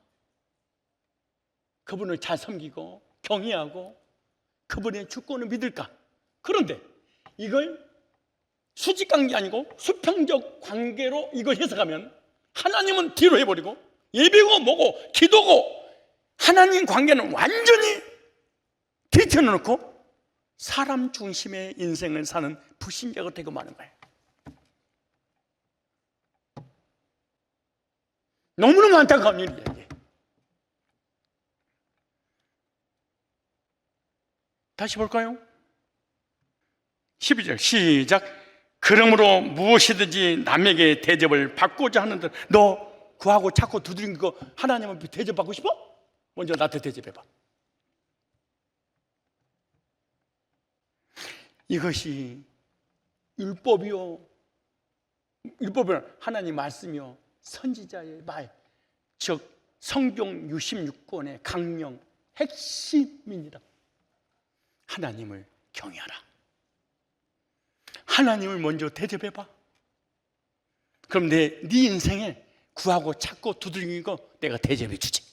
그분을 잘 섬기고 경외하고 그분의 주권을 믿을까? 그런데 이걸 수직관계 아니고 수평적 관계로 이걸 해석하면 하나님은 뒤로 해버리고 예배고 뭐고 기도고 하나님 관계는 완전히 뒤쳐놓고 사람 중심의 인생을 사는 불신자가 되고 마는 거예요. 너무너무 안타까운 일이에요. 이게. 다시 볼까요? 12절 시작. 그러므로 무엇이든지 남에게 대접을 받고자 하는데 너 구하고 찾고 두드린 거 하나님한테 대접받고 싶어? 먼저 나한테 대접해봐. 이것이 율법이요, 율법은 하나님 말씀이요 선지자의 말, 즉 성경 66권의 강령 핵심입니다. 하나님을 경외하라. 하나님을 먼저 대접해봐. 그럼 네 인생에 구하고 찾고 두드리는 거 내가 대접해 주지.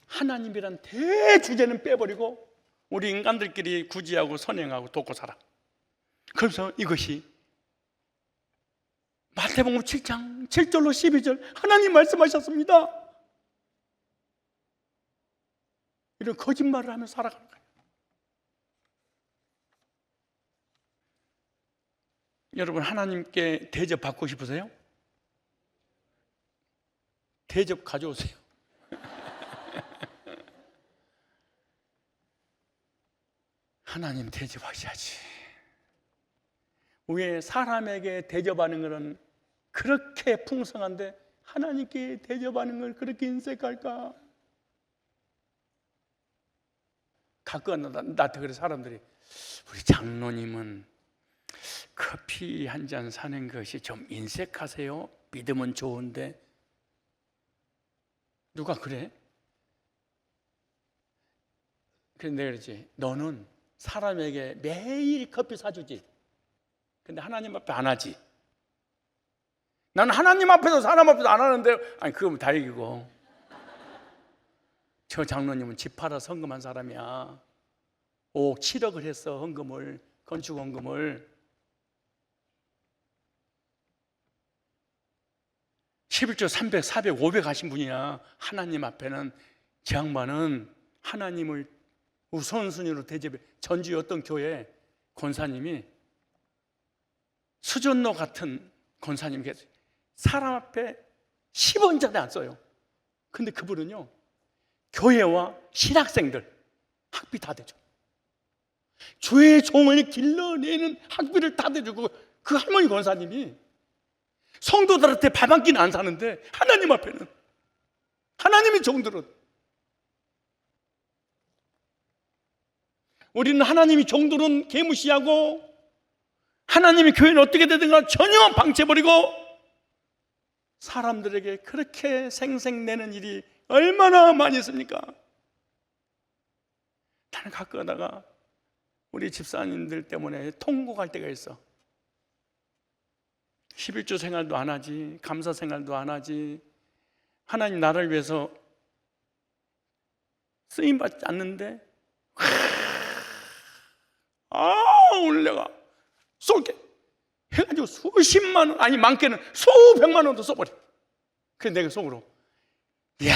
하나님이란 대주제는 빼버리고 우리 인간들끼리 구지하고 선행하고 돕고 살아. 그래서 이것이 마태복음 7장 7절로 12절 하나님 말씀하셨습니다. 이런 거짓말을 하며 살아가는 거예요. 여러분 하나님께 대접 받고 싶으세요? 대접 가져오세요. 하나님 대접하셔야지. 왜 사람에게 대접하는 것은 그렇게 풍성한데 하나님께 대접하는 걸 그렇게 인색할까? 가끔 나한테 그래, 사람들이 우리 장로님은 커피 한 잔 사는 것이 좀 인색하세요? 믿으면 좋은데. 누가 그래? 그래서 내가 그러지, 너는 사람에게 매일 커피 사주지, 근데 하나님 앞에 안 하지. 나는 하나님 앞에서 사람 앞에서 안 하는데, 아니 그건 다행이고, 저 장로님은 집 팔아 헌금한 사람이야. 5억 7억을 했어, 헌금을, 건축 헌금을. 11조 300, 400, 500 하신 분이야. 하나님 앞에는, 저 양반은 하나님을 우선순위로 대접해. 전주의 어떤 교회 권사님이, 수전로 같은 권사님이 계세요. 사람 앞에 10원짜리 안 써요. 근데 그분은요, 교회와 신학생들 학비 다 대줘. 주의 종을 길러내는 학비를 다 대주고, 그 할머니 권사님이 성도들한테 밥 한 끼는 안 사는데 하나님 앞에는, 하나님의 종들은, 우리는 하나님이 종들은 개무시하고 하나님의 교회는 어떻게 되든가 전혀 방치해버리고 사람들에게 그렇게 생색내는 일이 얼마나 많이 있습니까? 나는 가끔 가다가 우리 집사님들 때문에 통곡할 때가 있어. 11조 생활도 안 하지, 감사 생활도 안 하지, 하나님 나라를 위해서 쓰임받지 않는데, 오늘 내가 쏠게 해가지고 수십만 원, 아니 많게는 수백만 원도 써버려. 그래서 내가 속으로, 이야,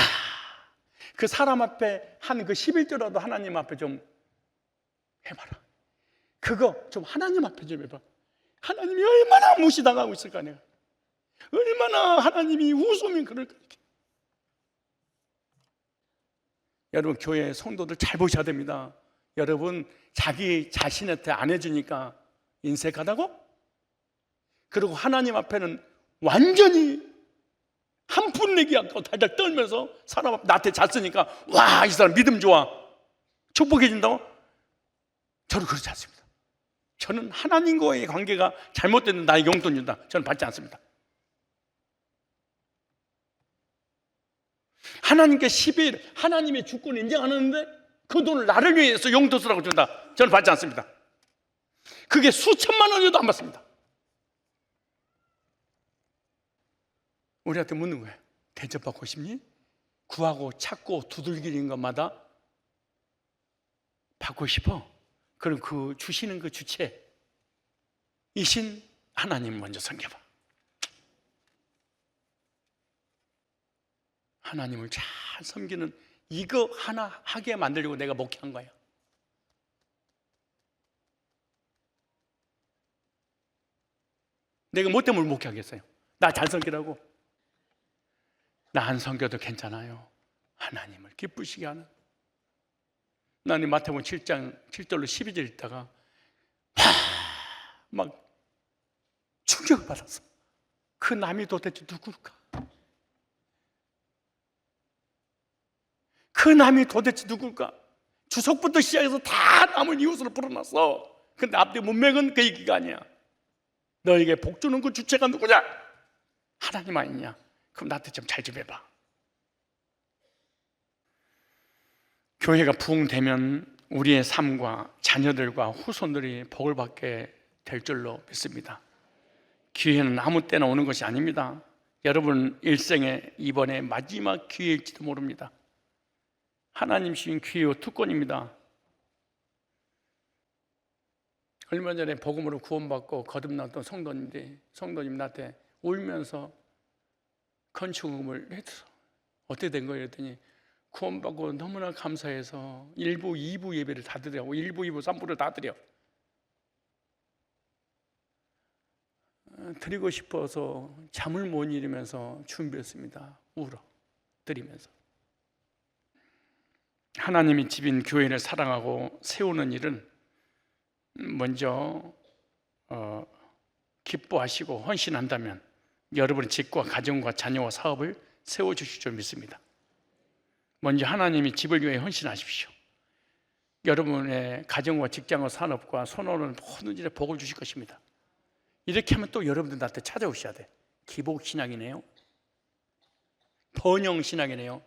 그 사람 앞에 한 그 11조라도 하나님 앞에 좀 해봐라. 그거 좀 하나님 앞에 좀 해봐. 하나님이 얼마나 무시당하고 있을까, 내가 얼마나 하나님이 웃으면 그럴까. 이렇게. 여러분, 교회 성도들 잘 보셔야 됩니다. 여러분, 자기 자신한테 안 해주니까 인색하다고? 그리고 하나님 앞에는 완전히 한 푼 내기 아까워 달달 떨면서 사람 앞에 나한테 잘 쓰니까, 와, 이 사람 믿음 좋아, 축복해 준다고? 저는 그렇지 않습니다. 저는 하나님과의 관계가 잘못됐는데 나에게 용돈 준다, 저는 받지 않습니다. 하나님께 10일 하나님의 주권을 인정 안 하는데 그 돈을 나를 위해서 용돈 쓰라고 준다, 저는 받지 않습니다. 그게 수천만 원이라도 안 받습니다. 우리한테 묻는 거예요. 대접받고 싶니? 구하고 찾고 두들기는 것마다 받고 싶어? 그럼 그 주시는 그 주체이신 하나님 먼저 섬겨봐. 하나님을 잘 섬기는 이거 하나 하게 만들려고 내가 목회한 거야. 내가 뭐 때문에 목회하겠어요? 나 잘 섬기라고? 나 안 섬겨도 괜찮아요. 하나님을 기쁘시게 하는. 나는 마태복음 7장 7절로 12절 읽다가 막 충격을 받았어. 그 남이 도대체 누굴까? 그 남이 도대체 누굴까? 주석부터 시작해서 다 남을 이웃으로 불어놨어. 근데 앞뒤 문맥은 그 얘기가 아니야. 너에게 복 주는 그 주체가 누구냐? 하나님 아니냐? 그럼 나한테 좀 잘 좀 해봐. 교회가 부흥되면 우리의 삶과 자녀들과 후손들이 복을 받게 될 줄로 믿습니다. 기회는 아무 때나 오는 것이 아닙니다. 여러분 일생의 이번에 마지막 기회일지도 모릅니다. 하나님 주신 기회와 특권입니다. 얼마 전에 복음으로 구원받고 거듭났던 성도님 나한테 울면서 건축을 했어. 어떻게 된 거예요? 그랬더니 구원받고 너무나 감사해서 1부, 2부 예배를 다 드리고 1부, 2부, 3부를 다 드리고 싶어서 잠을 못 이루면서 준비했습니다. 울어 드리면서. 하나님이 집인 교회를 사랑하고 세우는 일은 먼저 기뻐하시고 헌신한다면 여러분의 집과 가정과 자녀와 사업을 세워주실 줄 믿습니다. 먼저 하나님이 집을 위해 헌신하십시오. 여러분의 가정과 직장과 산업과 선호는 모든 일에 복을 주실 것입니다. 이렇게 하면 또 여러분들 나한테 찾아오셔야 돼. 기복신앙이네요. 번영신앙이네요.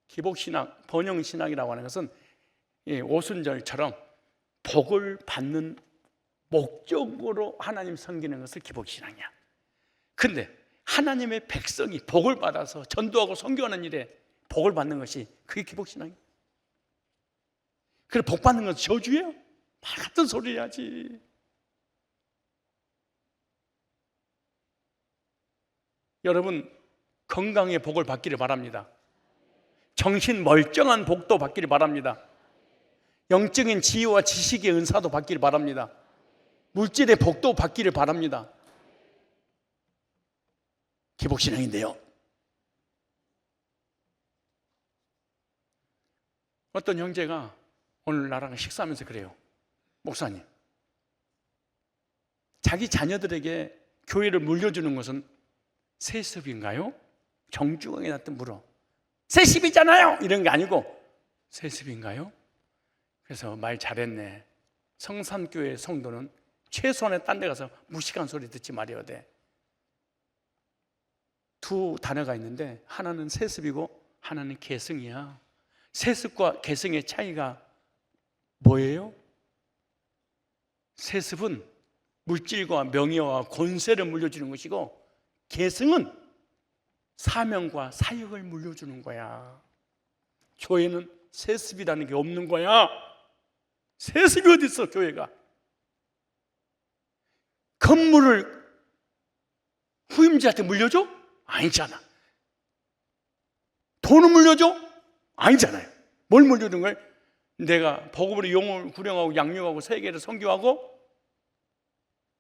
기복신앙, 번영신앙이라고 하는 것은 오순절처럼 복을 받는 목적으로 하나님 섬기는 것을 기복신앙이야. 근데 하나님의 백성이 복을 받아서 전도하고 선교하는 일에 복을 받는 것이 그게 기복신앙이에요. 그래, 복 받는 건 저주예요? 말 같은 소리 해야지. 여러분, 건강의 복을 받기를 바랍니다. 정신 멀쩡한 복도 받기를 바랍니다. 영적인 지혜와 지식의 은사도 받기를 바랍니다. 물질의 복도 받기를 바랍니다. 기복신앙인데요, 어떤 형제가 오늘 나랑 식사하면서 그래요. 목사님, 자기 자녀들에게 교회를 물려주는 것은 세습인가요? 정중하게 나한테 물어. 세습이잖아요! 이런 게 아니고 세습인가요? 그래서 말 잘했네. 성산교회 성도는 최소한의 딴 데 가서 무식한 소리 듣지 말아야 돼. 두 단어가 있는데 하나는 세습이고 하나는 계승이야. 세습과 계승의 차이가 뭐예요? 세습은 물질과 명예와 권세를 물려주는 것이고, 계승은 사명과 사역을 물려주는 거야. 교회는 세습이라는 게 없는 거야. 세습이 어디 있어, 교회가? 건물을 후임자한테 물려줘? 아니잖아. 돈을 물려줘? 아니잖아요. 뭘 물려주는 거예요? 내가 복음으로 영혼을 구령하고 양육하고 세계를 선교하고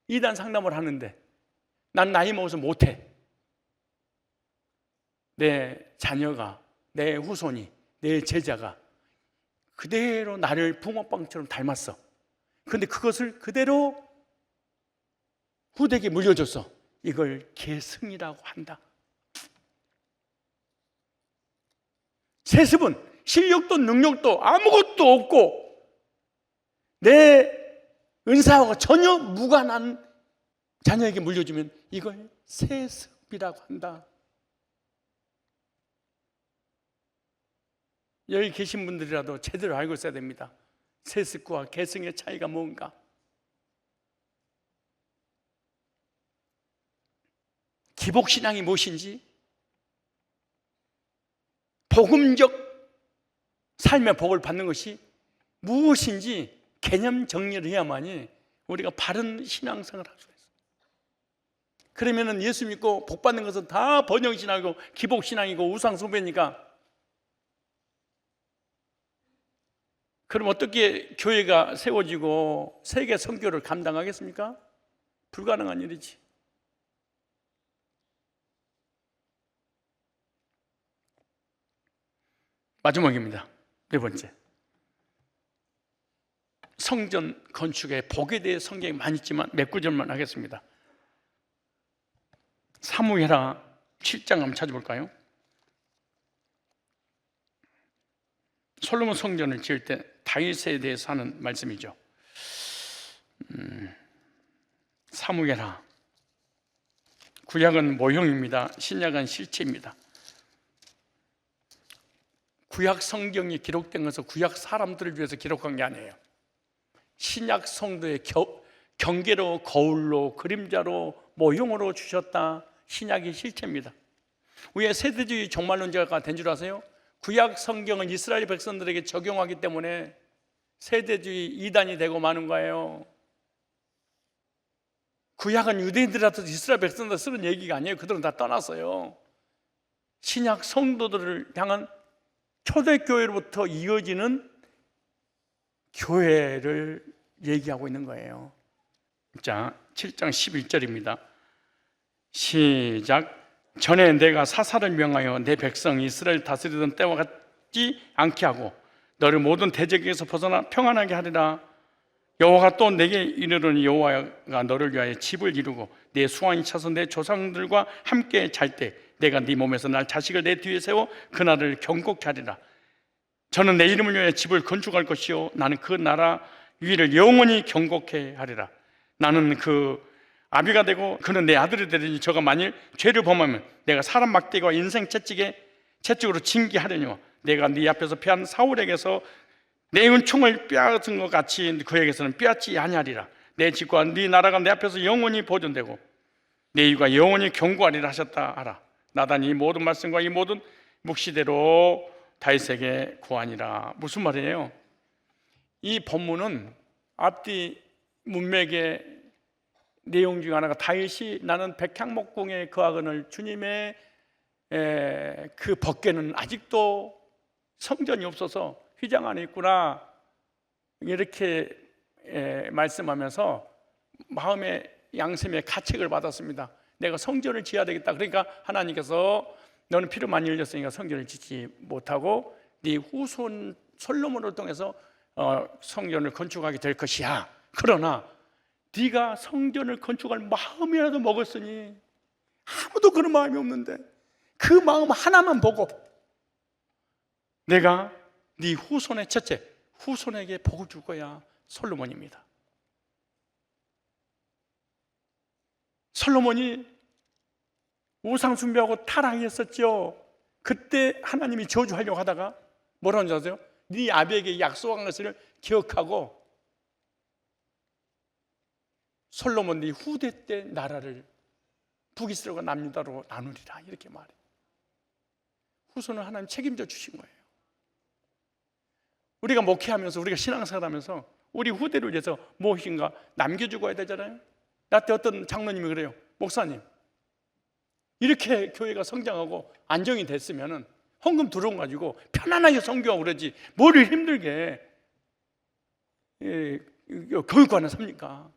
이단 상담을 하는데 난 나이 먹어서 못해. 내 자녀가, 내 후손이, 내 제자가 그대로 나를 붕어빵처럼 닮았어. 그런데 그것을 그대로 후대에게 물려줬어. 이걸 계승이라고 한다. 세습은 실력도 능력도 아무것도 없고 내 은사하고 전혀 무관한 자녀에게 물려주면 이걸 세습이라고 한다. 여기 계신 분들이라도 제대로 알고 있어야 됩니다. 세습과 계승의 차이가 뭔가. 기복신앙이 무엇인지, 복음적 삶의 복을 받는 것이 무엇인지 개념 정리를 해야만이 우리가 바른 신앙생활을 할 수 있어요. 그러면은 예수 믿고 복 받는 것은 다 번영신앙이고 기복신앙이고 우상숭배니까, 그럼 어떻게 교회가 세워지고 세계 선교를 감당하겠습니까? 불가능한 일이지. 마지막입니다. 네 번째, 성전 건축의 복에 대해 성경이 많이 있지만 몇 구절만 하겠습니다. 사무엘하 7장 한번 찾아볼까요? 솔로몬 성전을 지을 때 다윗에 대해서 하는 말씀이죠. 사무엘하, 구약은 모형입니다. 신약은 실체입니다. 구약 성경이 기록된 것은 구약 사람들을 위해서 기록한 게 아니에요. 신약 성도의 경계로, 거울로, 그림자로, 모형으로 주셨다. 신약의 실체입니다. 왜 세대주의 종말론자가 된 줄 아세요? 구약 성경은 이스라엘 백성들에게 적용하기 때문에 세대주의 이단이 되고 마는 거예요. 구약은 유대인들한테 이스라엘 백성들 쓰는 얘기가 아니에요. 그들은 다 떠났어요. 신약 성도들을 향한 초대교회로부터 이어지는 교회를 얘기하고 있는 거예요. 자, 7장 11절입니다. 시작. 전에 내가 사사를 명하여 내 백성 이스라엘 다스리던 때와 같지 않게 하고 너를 모든 대적에서 벗어나 평안하게 하리라. 여호와가 또 내게 이르노니 여호와가 너를 위하여 집을 이루고 내 수완이 차서 내 조상들과 함께 잘 때 내가 네 몸에서 날 자식을 내 뒤에 세워 그날을 경고케 하리라. 저는 내 이름을 위하여 집을 건축할 것이요 나는 그 나라 위를 영원히 경고케 하리라. 나는 그 아비가 되고 그는 내 아들이 되리니 저가 만일 죄를 범하면 내가 사람 막대기와 인생 채찍으로 징계하려니와 내가 네 앞에서 패한 사울에게서 내 은총을 빼앗은 것 같이 그에게서는 빼앗지 아니하리라. 내 집과 네 나라가 내 앞에서 영원히 보존되고 내 이가 영원히 경고하리라 하셨다 하라. 나단이 이 모든 말씀과 이 모든 묵시대로 다윗에게 고하니라. 무슨 말이에요? 이 본문은 앞뒤 문맥의 내용 중 하나가 다윗이 나는 백향목궁에 거하거늘 주님의 그 벗개는 아직도 성전이 없어서 휘장 안에 있구나 이렇게 말씀하면서 마음의 양심의 가책을 받았습니다. 내가 성전을 지어야 되겠다. 그러니까 하나님께서 너는 피를 많이 흘렸으니까 성전을 짓지 못하고 네 후손 솔로몬을 통해서 성전을 건축하게 될 것이야. 그러나 네가 성전을 건축할 마음이라도 먹었으니 아무도 그런 마음이 없는데 그 마음 하나만 보고 내가 네 후손의 첫째 후손에게 복을 줄 거야. 솔로몬입니다. 솔로몬이 우상 숭배하고 타락했었죠. 그때 하나님이 저주하려고 하다가 뭐라는 줄 아세요? 네 아비에게 약속한 것을 기억하고 솔로몬 네 후대 때 나라를 북이스라엘과 남유다로 나누리라 이렇게 말해요. 후손을 하나님 책임져 주신 거예요. 우리가 목회하면서 우리가 신앙생활하면서 우리 후대를 위해서 무엇인가 남겨주고 해야 되잖아요. 나한테 어떤 장로님이 그래요. 목사님 이렇게 교회가 성장하고 안정이 됐으면 헌금 들어온 가지고 편안하게 선교하고 그러지 뭐를 힘들게 교육관을 삽니까?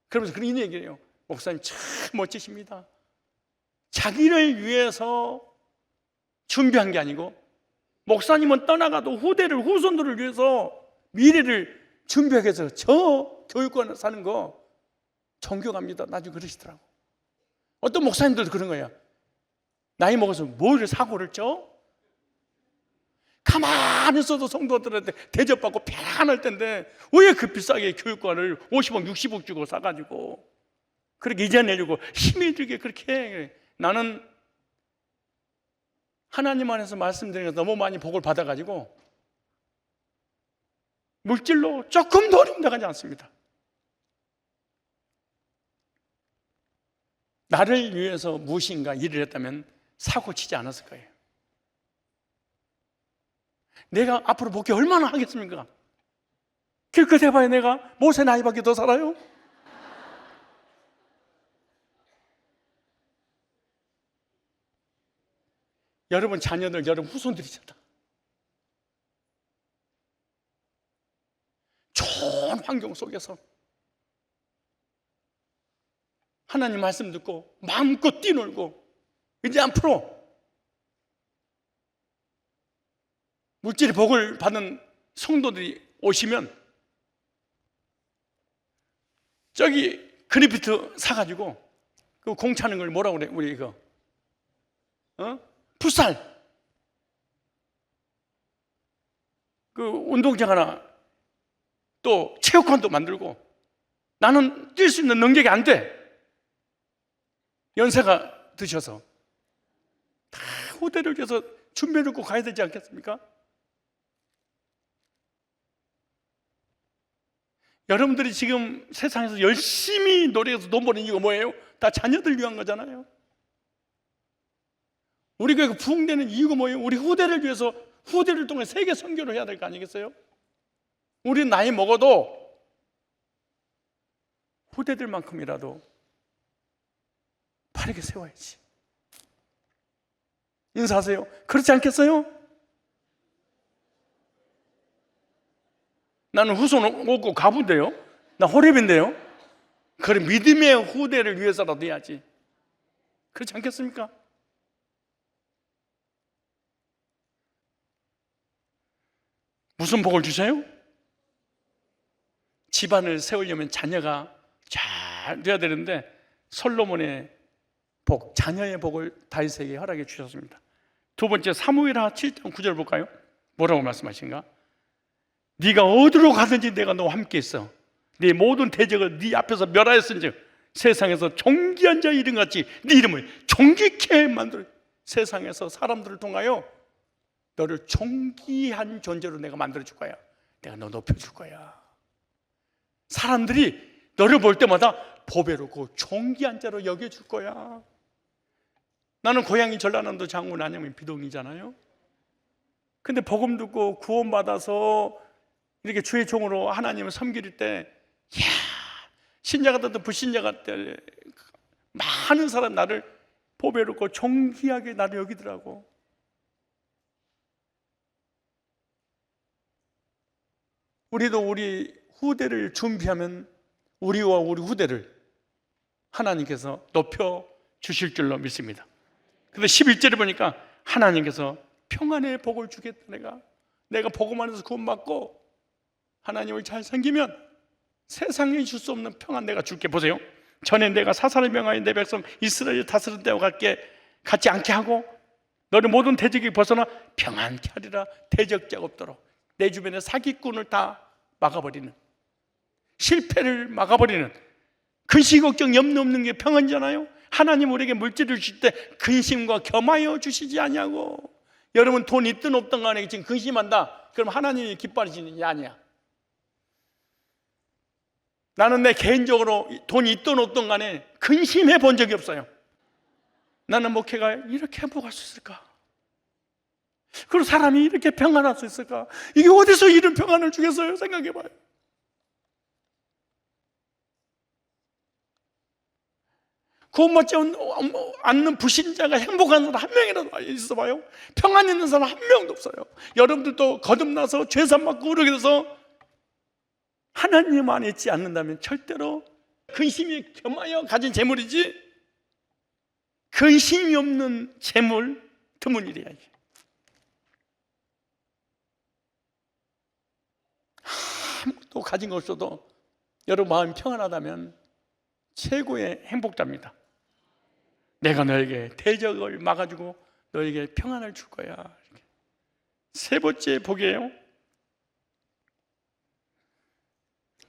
그러면서 그런 얘기해요. 목사님 참 멋지십니다. 자기를 위해서 준비한 게 아니고 목사님은 떠나가도 후손들을 위해서 미래를 준비하기 위해서 저 교육관을 사는 거 존경합니다. 나중에 그러시더라고. 어떤 목사님들도 그런 거예요. 나이 먹어서 뭘 사고를 쳐? 가만히 있어도 성도들한테 대접받고 편안할 텐데 왜 그 비싸게 교육관을 50억 60억 주고 사가지고 그렇게 이겨내려고 힘이 들게 그렇게 해. 나는 하나님 안에서 말씀드리는 거 너무 많이 복을 받아가지고 물질로 조금도 어림당하지 않습니다. 나를 위해서 무엇인가 일을 했다면 사고치지 않았을 거예요. 내가 앞으로 목회 얼마나 하겠습니까? 길껏 해봐야 내가 모세 나이밖에 더 살아요? 여러분 자녀들, 여러분 후손들이잖아. 좋은 환경 속에서 하나님 말씀 듣고 마음껏 뛰놀고 이제 앞으로 물질의 복을 받는 성도들이 오시면 저기 그리피트 사가지고 그 공차는 걸 뭐라고 그래? 우리 이거 풋살 그 운동장 하나 또 체육관도 만들고 나는 뛸 수 있는 능력이 안 돼. 연세가 드셔서 다 후대를 위해서 준비해놓고 가야 되지 않겠습니까? 여러분들이 지금 세상에서 열심히 노력해서 돈 버는 이유가 뭐예요? 다 자녀들 위한 거잖아요. 우리 교회가 부흥되는 이유가 뭐예요? 우리 후대를 위해서 후대를 통해 세계 선교를 해야 될 거 아니겠어요? 우리 나이 먹어도 후대들만큼이라도 바르게 세워야지. 인사하세요. 그렇지 않겠어요? 나는 후손 없고 가부인데요. 나 호렙인데요. 그래 믿음의 후대를 위해서라도 해야지. 그렇지 않겠습니까? 무슨 복을 주세요? 집안을 세우려면 자녀가 잘 돼야 되는데 솔로몬의 복, 자녀의 복을 다윗에게 허락해 주셨습니다. 두 번째, 사무엘하 7장 9절 볼까요? 뭐라고 말씀하신가? 네가 어디로 가든지 내가 너와 함께 있어. 네 모든 대적을 네 앞에서 멸하였은즉 세상에서 존귀한 자 이름같이 네 이름을 존귀케 만들어. 세상에서 사람들을 통하여 너를 존귀한 존재로 내가 만들어 줄 거야. 내가 너 높여 줄 거야. 사람들이 너를 볼 때마다 보배롭고 존귀한 자로 여겨 줄 거야. 나는 고향이 전라남도 장군 안양면 비동이잖아요. 근데 복음 듣고 구원받아서 이렇게 주의 종으로 하나님을 섬길 때, 이야, 신자가 됐든 불신자가 됐든 많은 사람 나를 보배롭고 존귀하게 나를 여기더라고. 우리도 우리 후대를 준비하면 우리와 우리 후대를 하나님께서 높여 주실 줄로 믿습니다. 근데 11절에 보니까 하나님께서 평안의 복을 주겠다. 내가 복음 안에서 구원받고 하나님을 잘 섬기면 세상에 줄 수 없는 평안 내가 줄게. 보세요. 전에 내가 사사를 명하여 내 백성 이스라엘을 다스린 때와 같지 않게 하고 너를 모든 대적이 벗어나 평안케 하리라. 대적자가 없도록 내 주변에 사기꾼을 다 막아버리는, 실패를 막아버리는, 근심 걱정 염려 없는 게 평안이잖아요. 하나님 우리에게 물질을 주실 때 근심과 겸하여 주시지 아니하고. 여러분 돈 있든 없든 간에 지금 근심한다, 그럼 하나님이 기뻐하시는 게 아니야. 나는 내 개인적으로 돈이 있든 없든 간에 근심해 본 적이 없어요. 나는 목회가 이렇게 행복할 수 있을까? 그리고 사람이 이렇게 평안할 수 있을까? 이게 어디서 이런 평안을 주겠어요? 생각해 봐요. 구원받지 않는 불신자가 행복한 사람 한 명이라도 있어 봐요. 평안 있는 사람 한 명도 없어요. 여러분들도 거듭나서 죄산 받고 그러게 돼서 하나님 안에 있지 않는다면 절대로 근심이 겸하여 가진 재물이지, 근심이 없는 재물 드문 일이야. 아무것도 가진 거 없어도 여러분 마음이 평안하다면 최고의 행복자입니다. 내가 너에게 대적을 막아주고 너에게 평안을 줄 거야. 세 번째 복이에요.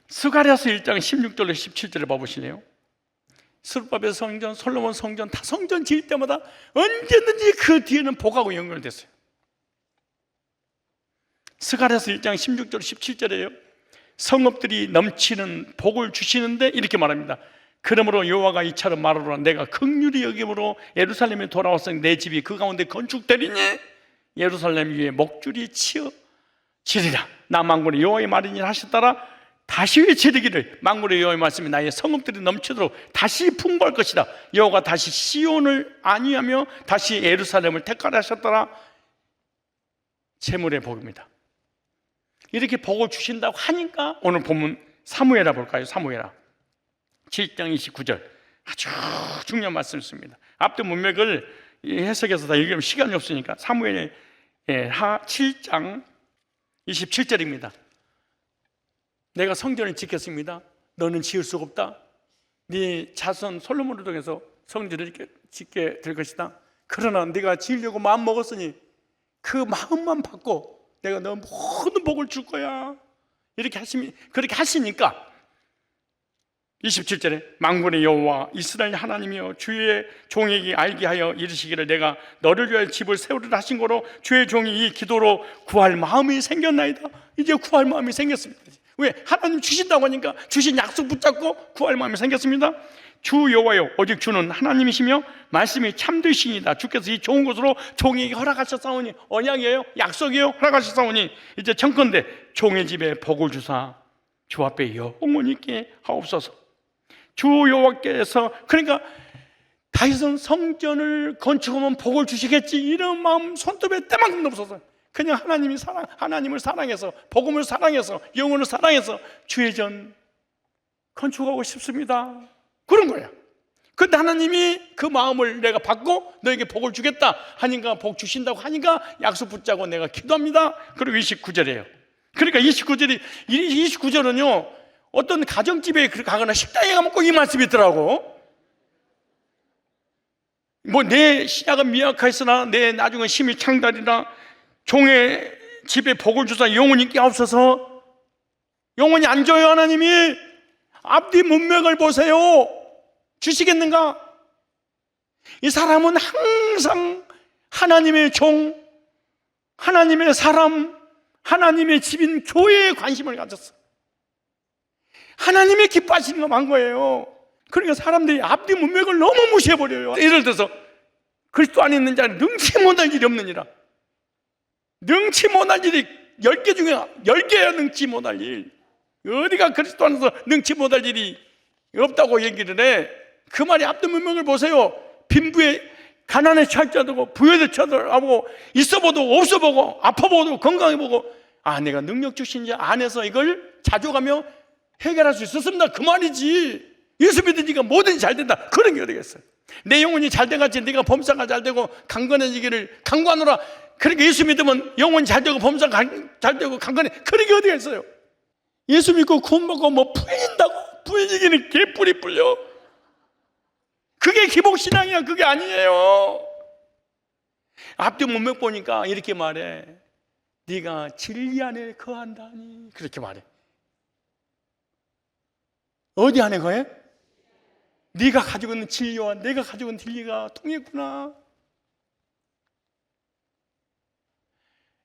스가랴서 1장 16절로 17절을 봐보실래요? 스룹바벨 성전, 솔로몬 성전, 다 성전 지을 때마다 언제든지 그 뒤에는 복하고 연결됐어요. 스가랴서 1장 16절 17절이에요. 성읍들이 넘치는 복을 주시는데 이렇게 말합니다. 그러므로 여호와가 이처럼 말하노라. 내가 긍휼히 여김으로 예루살렘에 돌아왔으니 내 집이 그 가운데 건축되리니 예루살렘 위에 목줄이 치어지리라. 나 만군의 여호와의 말이니라 하셨더라. 다시 외치르기를 만군의 여호와의 말씀이 나의 성읍들이 넘치도록 다시 풍부할 것이다. 여호와가 다시 시온을 안위하며 다시 예루살렘을 택하라 하셨더라. 재물의 복입니다. 이렇게 복을 주신다고 하니까 오늘 본문 사무엘하 볼까요? 사무엘하 7장 29절 아주 중요한 말씀이었습니다. 앞뒤 문맥을 해석해서 다 읽으면 시간이 없으니까 사무엘하 7장 27절입니다. 내가 성전을 짓겠습니다. 너는 지을 수가 없다. 네 자손 솔로몬을 통해서 성전을 짓게 될 것이다. 그러나 네가 지으려고 마음 먹었으니 그 마음만 받고 내가 너 모든 복을 줄 거야. 그렇게 하시니까 27절에 만군의 여호와 이스라엘 하나님이여 주의 종에게 알게 하여 이르시기를 내가 너를 위하여 집을 세우리라 하신 거로 주의 종이 이 기도로 구할 마음이 생겼나이다. 이제 구할 마음이 생겼습니다. 왜? 하나님 주신다고 하니까 주신 약속 붙잡고 구할 마음이 생겼습니다. 주 여호와여 오직 주는 하나님이시며 말씀이 참되시니이다. 주께서 이 좋은 것으로 종에게 허락하셨사오니, 언약이에요, 약속이에요, 허락하셨사오니 이제 청컨대 종의 집에 복을 주사 주 앞에 영원히 있게 하옵소서. 주 여호와께서, 그러니까 다윗은 성전을 건축하면 복을 주시겠지 이런 마음 손톱에 때만큼도 없었어요. 그냥 하나님을 사랑해서, 복음을 사랑해서, 영혼을 사랑해서 주의 전 건축하고 싶습니다, 그런 거야. 그런데 하나님이 그 마음을 내가 받고 너에게 복을 주겠다 하니까, 복 주신다고 하니까 약속 붙잡고 내가 기도합니다. 그리고 29절이에요. 그러니까 29절은요 어떤 가정집에 가거나 식당에 가면 꼭 이 말씀이 있더라고. 뭐 내 신약은 미약하였으나 내 나중은 심히 창달이나 종의 집에 복을 주사 영원히 깨옵소서. 영원히 안 줘요. 하나님이 앞뒤 문맥을 보세요. 주시겠는가? 이 사람은 항상 하나님의 종, 하나님의 사람, 하나님의 집인 교회에 관심을 가졌어. 하나님이 기뻐하시는 것만 거예요. 그러니까 사람들이 앞뒤 문맥을 너무 무시해버려요. 예를 들어서 그리스도 안에 있는 자는 능치 못할 일이 없느니라. 능치 못할 일이 10개 중에 10개야. 능치 못할 일. 어디가 그리스도 안에서 능치 못할 일이 없다고 얘기를 해. 그 말이 앞뒤 문맥을 보세요. 빈부에 가난에 처하고 부여에 처하고 있어보고 없어보고 아파보고 건강해보고 내가 능력 주신 자 안에서 이걸 자족하며 해결할 수 있었습니다. 그 말이지. 예수 믿으니까 뭐든지 잘 된다. 그런 게 어디 겠어요. 내 영혼이 잘 돼가지 네가 범사가 잘 되고 강건해지기를 강구하노라. 그러니까 예수 믿으면 영혼이 잘 되고 범사가 잘 되고 강건해. 그런 게 어디가 있어요. 예수 믿고 구원받고 뭐 풀린다고? 풀리기는 개뿔이 풀려. 그게 기복신앙이야. 그게 아니에요. 앞뒤 문맥 보니까 이렇게 말해. 네가 진리 안에 거한다니. 그렇게 말해. 어디 안에 거해? 네가 가지고 있는 진리와 내가 가지고 있는 진리가 통했구나.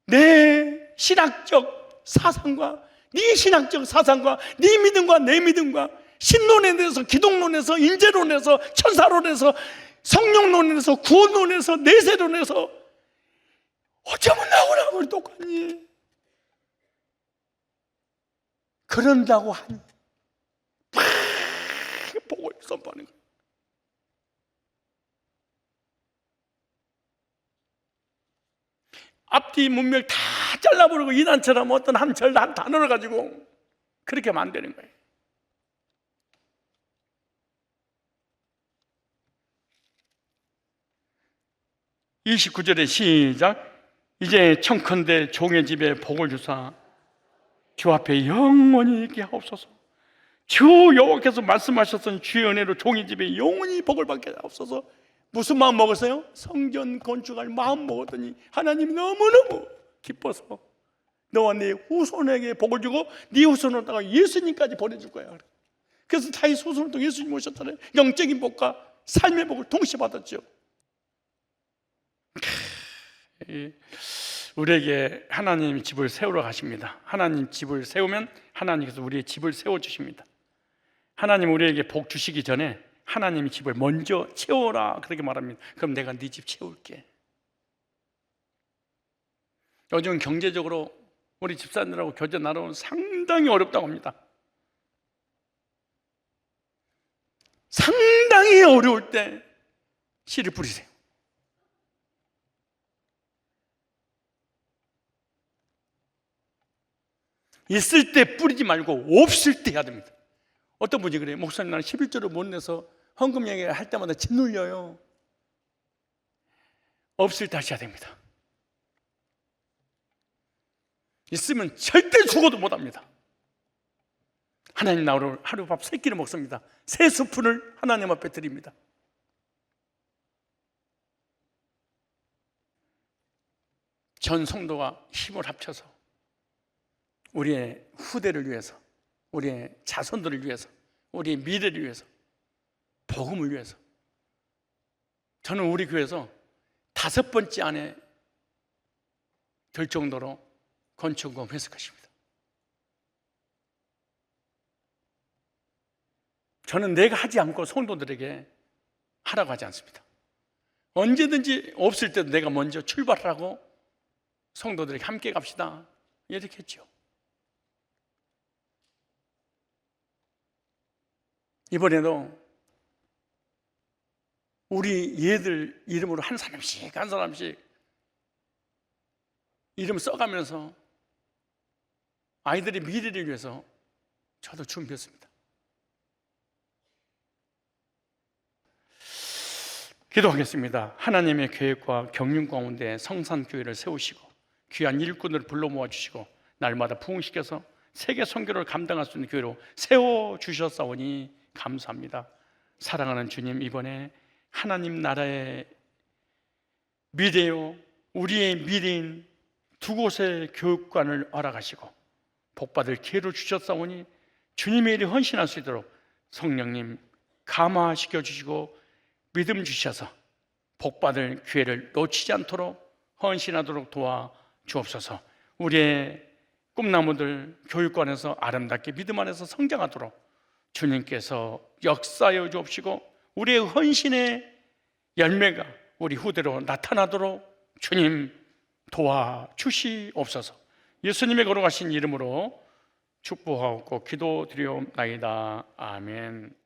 내 신학적 사상과 네 신학적 사상과 네 믿음과 내 믿음과 신론에 대해서, 기독론에서, 인재론에서, 천사론에서, 성령론에서, 구원론에서, 내세론에서 어쩌면 나오라고 똑같니? 그런다고 하니 복을 선포하는 거예요. 앞뒤 문맥 다 잘라버리고 이단처럼 어떤 한 절 한 단어를 가지고 그렇게 만드는 거예요. (29절에) 시작. 이제 청컨대 종의 집에 복을 주사 주 앞에 영원히 있게 하옵소서. 주 여호와께서 말씀하셨던 주의 은혜로 종의 집에 영원히 복을 받게 하옵소서. 무슨 마음 먹었어요? 성전 건축할 마음 먹었더니 하나님이 너무너무 기뻐서 너와 네 후손에게 복을 주고 네 후손으로다가 예수님까지 보내줄 거야. 그래서 다윗 후손을 통해 예수님 오셨잖아요. 영적인 복과 삶의 복을 동시에 받았죠. 우리에게 하나님 집을 세우러 가십니다. 하나님 집을 세우면 하나님께서 우리의 집을 세워주십니다. 하나님 우리에게 복 주시기 전에 하나님이 집을 먼저 채워라 그렇게 말합니다. 그럼 내가 네 집 채울게. 요즘 경제적으로 우리 집사님들하고 교제 나누는 상당히 어렵다고 합니다. 상당히 어려울 때 씨를 뿌리세요. 있을 때 뿌리지 말고 없을 때 해야 됩니다. 어떤 분이 그래요. 목사님 나는 11조를 못 내서 헌금 얘기할 때마다 짓눌려요. 없을 때 하셔야 됩니다. 있으면 절대 죽어도 못합니다. 하나님 나오늘 하루 밥 3끼를 먹습니다. 3스푼을 하나님 앞에 드립니다. 전 성도가 힘을 합쳐서 우리의 후대를 위해서, 우리의 자손들을 위해서, 우리의 미래를 위해서, 복음을 위해서 저는 우리 교회에서 5번째 안에 될 정도로 건축금 회수하십니다. 저는 내가 하지 않고 성도들에게 하라고 하지 않습니다. 언제든지 없을 때도 내가 먼저 출발하고 성도들에게 함께 갑시다 이렇게 했죠. 이번에도 우리 얘들 이름으로 한 사람씩 이름 써가면서 아이들의 미래를 위해서 저도 준비했습니다. 기도하겠습니다. 하나님의 계획과 경륜 가운데 성산교회를 세우시고 귀한 일꾼을 불러 모아주시고 날마다 부흥시켜서 세계 선교를 감당할 수 있는 교회로 세워주셨사오니 감사합니다. 사랑하는 주님, 이번에 하나님 나라의 미래요, 우리의 미래인 두 곳의 교육관을 허락하시고 복받을 기회를 주셨사오니 주님의 일에 헌신할 수 있도록 성령님 감화시켜 주시고 믿음 주셔서 복받을 기회를 놓치지 않도록 헌신하도록 도와 주옵소서. 우리의 꿈나무들 교육관에서 아름답게 믿음 안에서 성장하도록 주님께서 역사하여 주옵시고 우리의 헌신의 열매가 우리 후대로 나타나도록 주님 도와주시옵소서. 예수님의 걸어가신 이름으로 축복하고 기도드리옵나이다. 아멘.